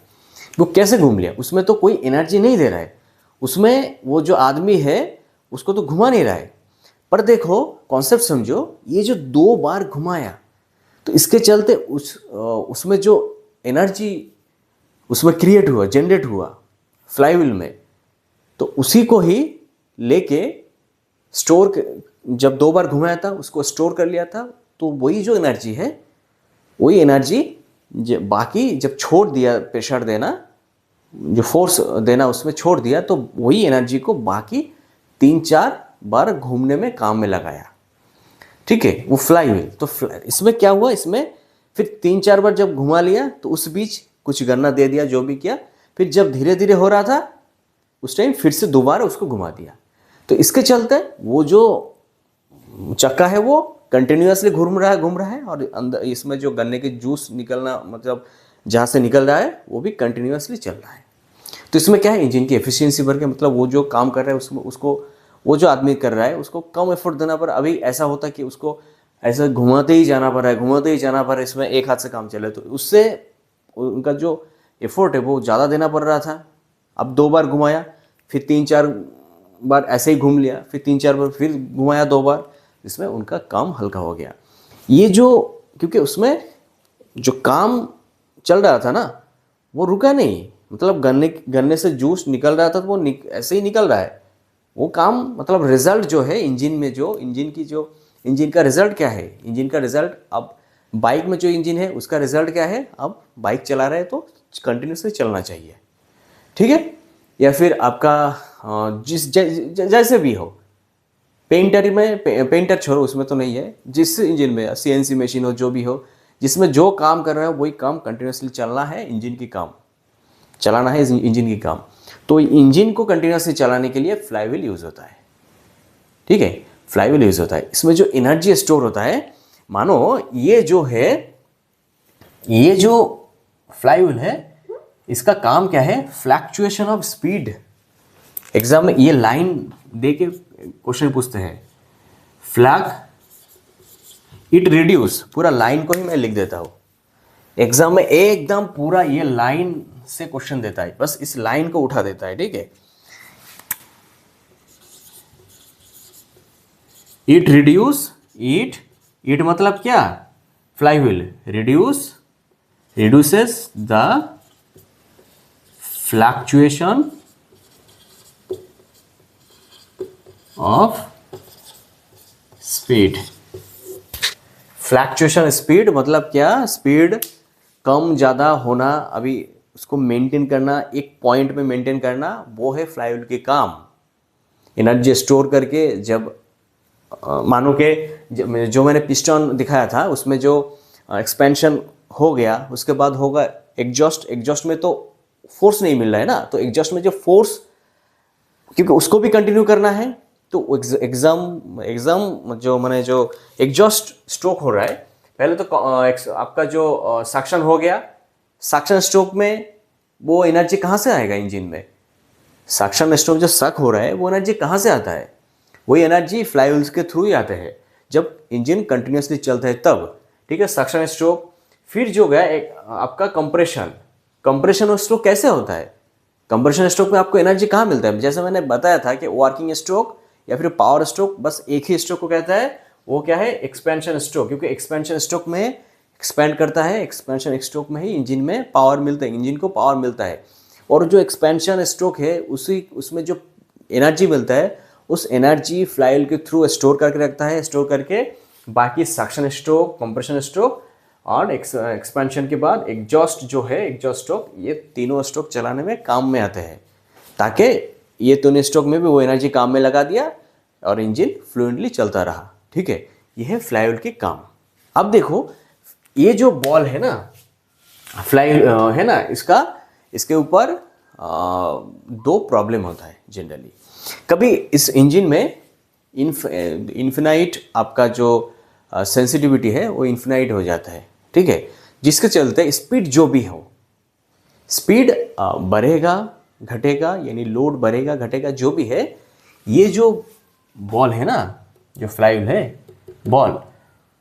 वो कैसे घूम लिया, उसमें तो कोई एनर्जी नहीं दे रहा है, उसमें वो जो आदमी है उसको तो घुमा नहीं रहा है। पर देखो कॉन्सेप्ट समझो, ये जो 2 बार घुमाया तो इसके चलते उसमें जो एनर्जी उसमें क्रिएट हुआ, जनरेट हुआ फ्लाईव्हील में, तो उसी को ही लेके स्टोर, जब 2 बार घुमाया था उसको स्टोर कर लिया था। तो वही जो एनर्जी है, वही एनर्जी बाकी जब छोड़ दिया प्रेशर देना, जो फोर्स देना उसमें छोड़ दिया, तो वही एनर्जी को बाकी 3-4 बार घूमने में काम में लगाया, ठीक है, वो फ्लाईव्हील। तो इसमें क्या हुआ, इसमें फिर 3-4 बार जब घुमा लिया तो उस बीच कुछ गन्ना दे दिया, जो भी किया, फिर जब धीरे धीरे हो रहा था उस टाइम फिर से दोबारा उसको घुमा दिया। तो इसके चलते वो जो चक्का है वो कंटिन्यूअसली घूम रहा है और अंदर इसमें जो गन्ने के जूस निकलना मतलब जहाँ से निकल रहा है वो भी कंटिन्यूअसली चल रहा है। तो इसमें क्या है, इंजन की एफिशिएंसी बढ़ के, मतलब वो जो काम कर रहा है उसमें उसको वो जो आदमी कर रहा है उसको कम एफर्ट देना पड़ रहा है। अभी ऐसा होता है कि उसको ऐसा घुमाते ही जाना पड़ रहा है, घुमाते ही जाना पड़ रहा है, इसमें एक हाथ से काम चले, तो उससे उनका जो एफर्ट है वो ज़्यादा देना पड़ रहा था। अब 2 बार घुमाया, फिर 3-4 बार ऐसे ही घूम लिया, फिर 3-4 बार फिर घुमाया 2 बार, इसमें उनका काम हल्का हो गया। ये जो क्योंकि उसमें जो काम चल रहा था ना वो रुका नहीं, मतलब गन्ने से जूस निकल रहा था तो वो ऐसे ही निकल रहा है, वो काम मतलब रिजल्ट जो है इंजन में, जो इंजन का रिजल्ट क्या है, इंजन का रिजल्ट अब बाइक में जो इंजन है उसका रिजल्ट क्या है, अब बाइक चला रहे तो कंटिन्यूसली चलना चाहिए, ठीक है। या फिर आपका जैसे भी हो, पेंटर छोड़ो उसमें तो नहीं है, जिस इंजन में सीएनसी मशीन हो जो भी हो, जिसमें जो काम कर रहा है वही काम कंटिन्यूसली चलना है, इंजन की काम चलाना है, इंजन की काम। तो इंजन को कंटिन्यूसली चलाने के लिए फ्लाईव्हील यूज होता है, ठीक है, फ्लाईव्हील यूज होता है। इसमें जो एनर्जी स्टोर होता है, मानो ये जो फ्लाईव्हील है इसका काम क्या है, फ्लैक्चुएशन ऑफ स्पीड। एग्जाम में ये लाइन दे के क्वेश्चन पूछते हैं, इट रिड्यूस, पूरा लाइन को ही मैं लिख देता हूं, एग्जाम में एकदम पूरा ये लाइन से क्वेश्चन देता है, बस इस लाइन को उठा देता है, ठीक है। इट रिड्यूस, इट मतलब क्या, flywheel, reduces the fluctuation of speed. Fluctuation speed मतलब क्या, स्पीड कम ज़्यादा होना, अभी उसको मेंटेन करना, एक पॉइंट में मेंटेन करना, वो है फ्लाईव्हील के काम। एनर्जी स्टोर करके जब मानो के जो मैंने पिस्टन दिखाया था उसमें जो एक्सपेंशन हो गया उसके बाद होगा एग्जॉस्ट में तो फोर्स नहीं मिल रहा है ना, तो एग्जॉस्ट में जो फोर्स, क्योंकि उसको भी कंटिन्यू करना है, तो एग्जाम जो मैंने जो एग्जॉस्ट स्ट्रोक हो रहा है, पहले तो आपका जो सक्शन हो गया, सक्शन स्ट्रोक में वो एनर्जी कहाँ से आएगा इंजन में, सक्शन स्ट्रोक जो सक हो रहा है वो एनर्जी कहाँ से आता है? वही एनर्जी फ्लाईव्हील्स के थ्रू ही आते हैं जब इंजन कंटिन्यूसली चलता है तब, ठीक है। सक्शन स्ट्रोक, फिर जो गया एक आपका कंप्रेशन स्ट्रोक कैसे होता है? कंप्रेशन स्ट्रोक में आपको एनर्जी कहाँ मिलता है? जैसे मैंने बताया था कि वर्किंग स्ट्रोक या फिर पावर स्ट्रोक बस एक ही स्ट्रोक को कहता है, वो क्या है? एक्सपेंशन स्ट्रोक, क्योंकि एक्सपेंशन स्ट्रोक में एक्सपेंड करता है, एक्सपेंशन स्ट्रोक में ही इंजन में पावर मिलता है, इंजन को पावर मिलता है। और जो एक्सपेंशन स्ट्रोक है उसमें जो एनर्जी मिलता है उस एनर्जी फ्लाईव्हील के थ्रू स्टोर करके रखता है, स्टोर करके बाकी सक्शन स्ट्रोक, कंप्रेशन स्ट्रोक और एक्सपेंशन के बाद एग्जॉस्ट जो है, एग्जॉस्ट स्ट्रोक, ये तीनों स्ट्रोक चलाने में काम में आते हैं, ताकि ये तीनों स्ट्रोक में भी वो एनर्जी काम में लगा दिया और इंजन फ्लुएंटली चलता रहा, ठीक है। ये है फ्लाईव्हील के काम। अब देखो ये जो बॉल है ना, फ्लाईव्हील है ना, इसके ऊपर दो प्रॉब्लम होता है जनरली। कभी इस इंजन में इन्फिनाइट आपका जो सेंसिटिविटी है वो इन्फिनाइट हो जाता है, ठीक है, जिसके चलते स्पीड जो भी हो, स्पीड बढ़ेगा घटेगा, यानी लोड बढ़ेगा घटेगा जो भी है, ये जो बॉल है ना, जो फ्लाईव्हील है बॉल,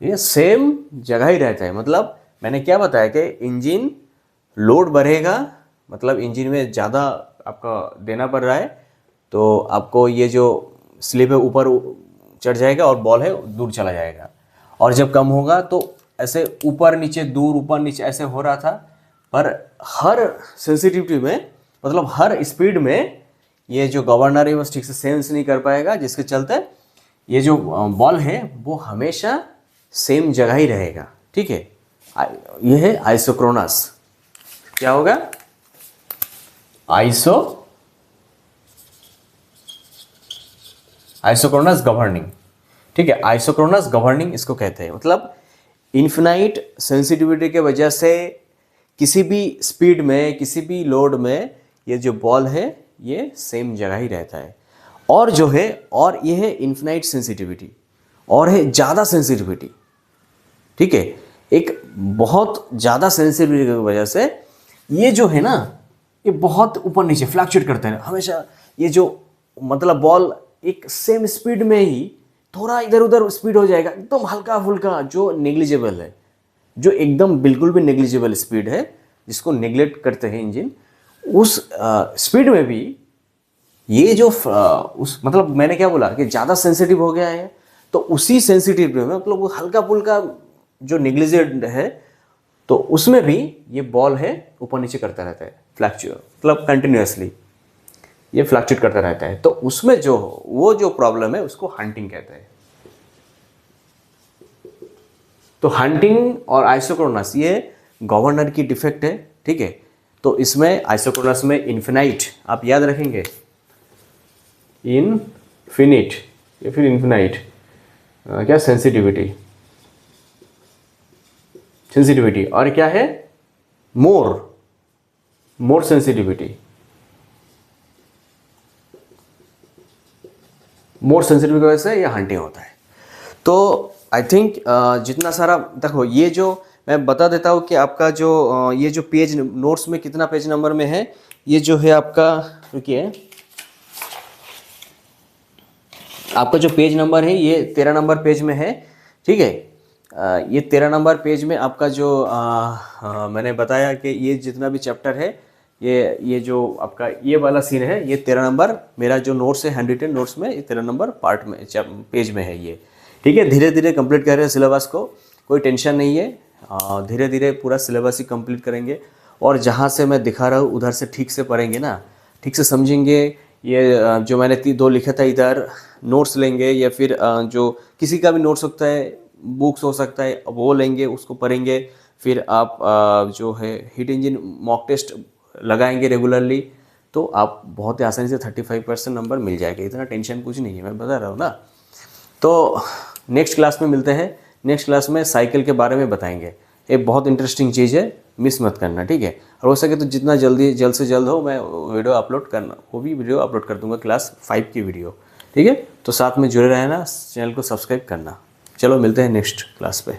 ये सेम जगह ही रहता है। मतलब मैंने क्या बताया कि इंजन लोड बढ़ेगा, मतलब इंजन में ज़्यादा आपका देना पड़ रहा है तो आपको ये जो स्लिप है ऊपर चढ़ जाएगा और बॉल है दूर चला जाएगा, और जब कम होगा तो ऐसे ऊपर नीचे दूर ऊपर नीचे ऐसे हो रहा था। पर हर सेंसिटिविटी में, मतलब हर स्पीड में ये जो गवर्नर है वो ठीक से सेंस नहीं कर पाएगा, जिसके चलते ये जो बॉल है वो हमेशा सेम जगह ही रहेगा, ठीक है। ये है आइसोक्रोनस। क्या होगा? आइसोक्रोनस गवर्निंग, ठीक है। आइसोक्रोनस गवर्निंग इसको कहते हैं। मतलब इन्फिनाइट सेंसिटिविटी के वजह से किसी भी स्पीड में, किसी भी लोड में ये जो बॉल है ये सेम जगह ही रहता है। और जो है, और ये है इन्फिनाइट सेंसिटिविटी, और है ज़्यादा सेंसिटिविटी, ठीक है। एक बहुत ज़्यादा सेंसिटिविटी की वजह से ये जो है ना, ये बहुत ऊपर नीचे फ्लक्चुएट करते हैं हमेशा। ये जो मतलब बॉल एक सेम स्पीड में ही थोड़ा इधर उधर स्पीड हो जाएगा, एकदम हल्का फुल्का, जो नेग्लिजिबल है, जो एकदम बिल्कुल भी नेग्लिजिबल स्पीड है, जिसको नेग्लेक्ट करते हैं इंजन, उस स्पीड में भी ये जो उस मतलब मैंने क्या बोला कि ज़्यादा सेंसिटिव हो गया है, तो उसी सेंसिटिव में मतलब वो हल्का फुल्का जो नेग्लिजेंट है, तो उसमें भी ये बॉल है ऊपर नीचे करता रहता है, फ्लक्चुएट, मतलब कंटिन्यूसली ये फ्लक्चुएट करता रहता है। तो उसमें जो वो जो प्रॉब्लम है उसको हंटिंग कहते हैं। तो हंटिंग और आइसोक्रोनस ये गवर्नर की डिफेक्ट है, ठीक है। तो इसमें आइसोक्रोनस में इन्फिनाइट, आप याद रखेंगे, इनफिनिट या फिर इन्फिनाइट, क्या सेंसिटिविटी, और क्या है मोर सेंसिटिविटी, मोर सेंसिटिव की वजह से ये हंटिंग होता है। तो आई थिंक जितना सारा देखो, ये जो मैं बता देता हूँ कि आपका जो ये जो पेज नोट्स में कितना पेज नंबर में है, ये जो है आपका, रुकिए, आपका जो पेज नंबर है ये 13 नंबर पेज में है, ठीक है। ये 13 नंबर पेज में आपका जो मैंने बताया कि ये जितना भी चैप्टर है, ये जो आपका ये वाला सीन है, ये 13 नंबर मेरा जो नोट्स है, हैंड रिटन नोट्स में, ये 13 नंबर पार्ट में पेज में है ये, ठीक है। धीरे धीरे कंप्लीट कर रहे हैं सिलेबस को, कोई टेंशन नहीं है, धीरे धीरे पूरा सिलेबस ही कंप्लीट करेंगे। और जहाँ से मैं दिखा रहा हूँ उधर से ठीक से पढ़ेंगे ना, ठीक से समझेंगे। ये जो मैंने 2 लिखा था, इधर नोट्स लेंगे या फिर जो किसी का भी नोट्स होता है, बुक्स हो सकता है, वो लेंगे, उसको पढ़ेंगे। फिर आप जो है हीट इंजन मॉक टेस्ट लगाएंगे रेगुलरली, तो आप बहुत ही आसानी से 35% नंबर मिल जाएगा। इतना टेंशन कुछ नहीं है, मैं बता रहा हूँ ना। तो नेक्स्ट क्लास में मिलते हैं। नेक्स्ट क्लास में साइकिल के बारे में बताएंगे। ये बहुत इंटरेस्टिंग चीज़ है, मिस मत करना, ठीक है। और हो सके तो जितना जल्द से जल्द हो मैं वीडियो अपलोड करना, वो भी वीडियो अपलोड कर दूंगा, क्लास 5 की वीडियो, ठीक है। तो साथ में जुड़े रहना, चैनल को सब्सक्राइब करना। चलो मिलते हैं नेक्स्ट क्लास पे।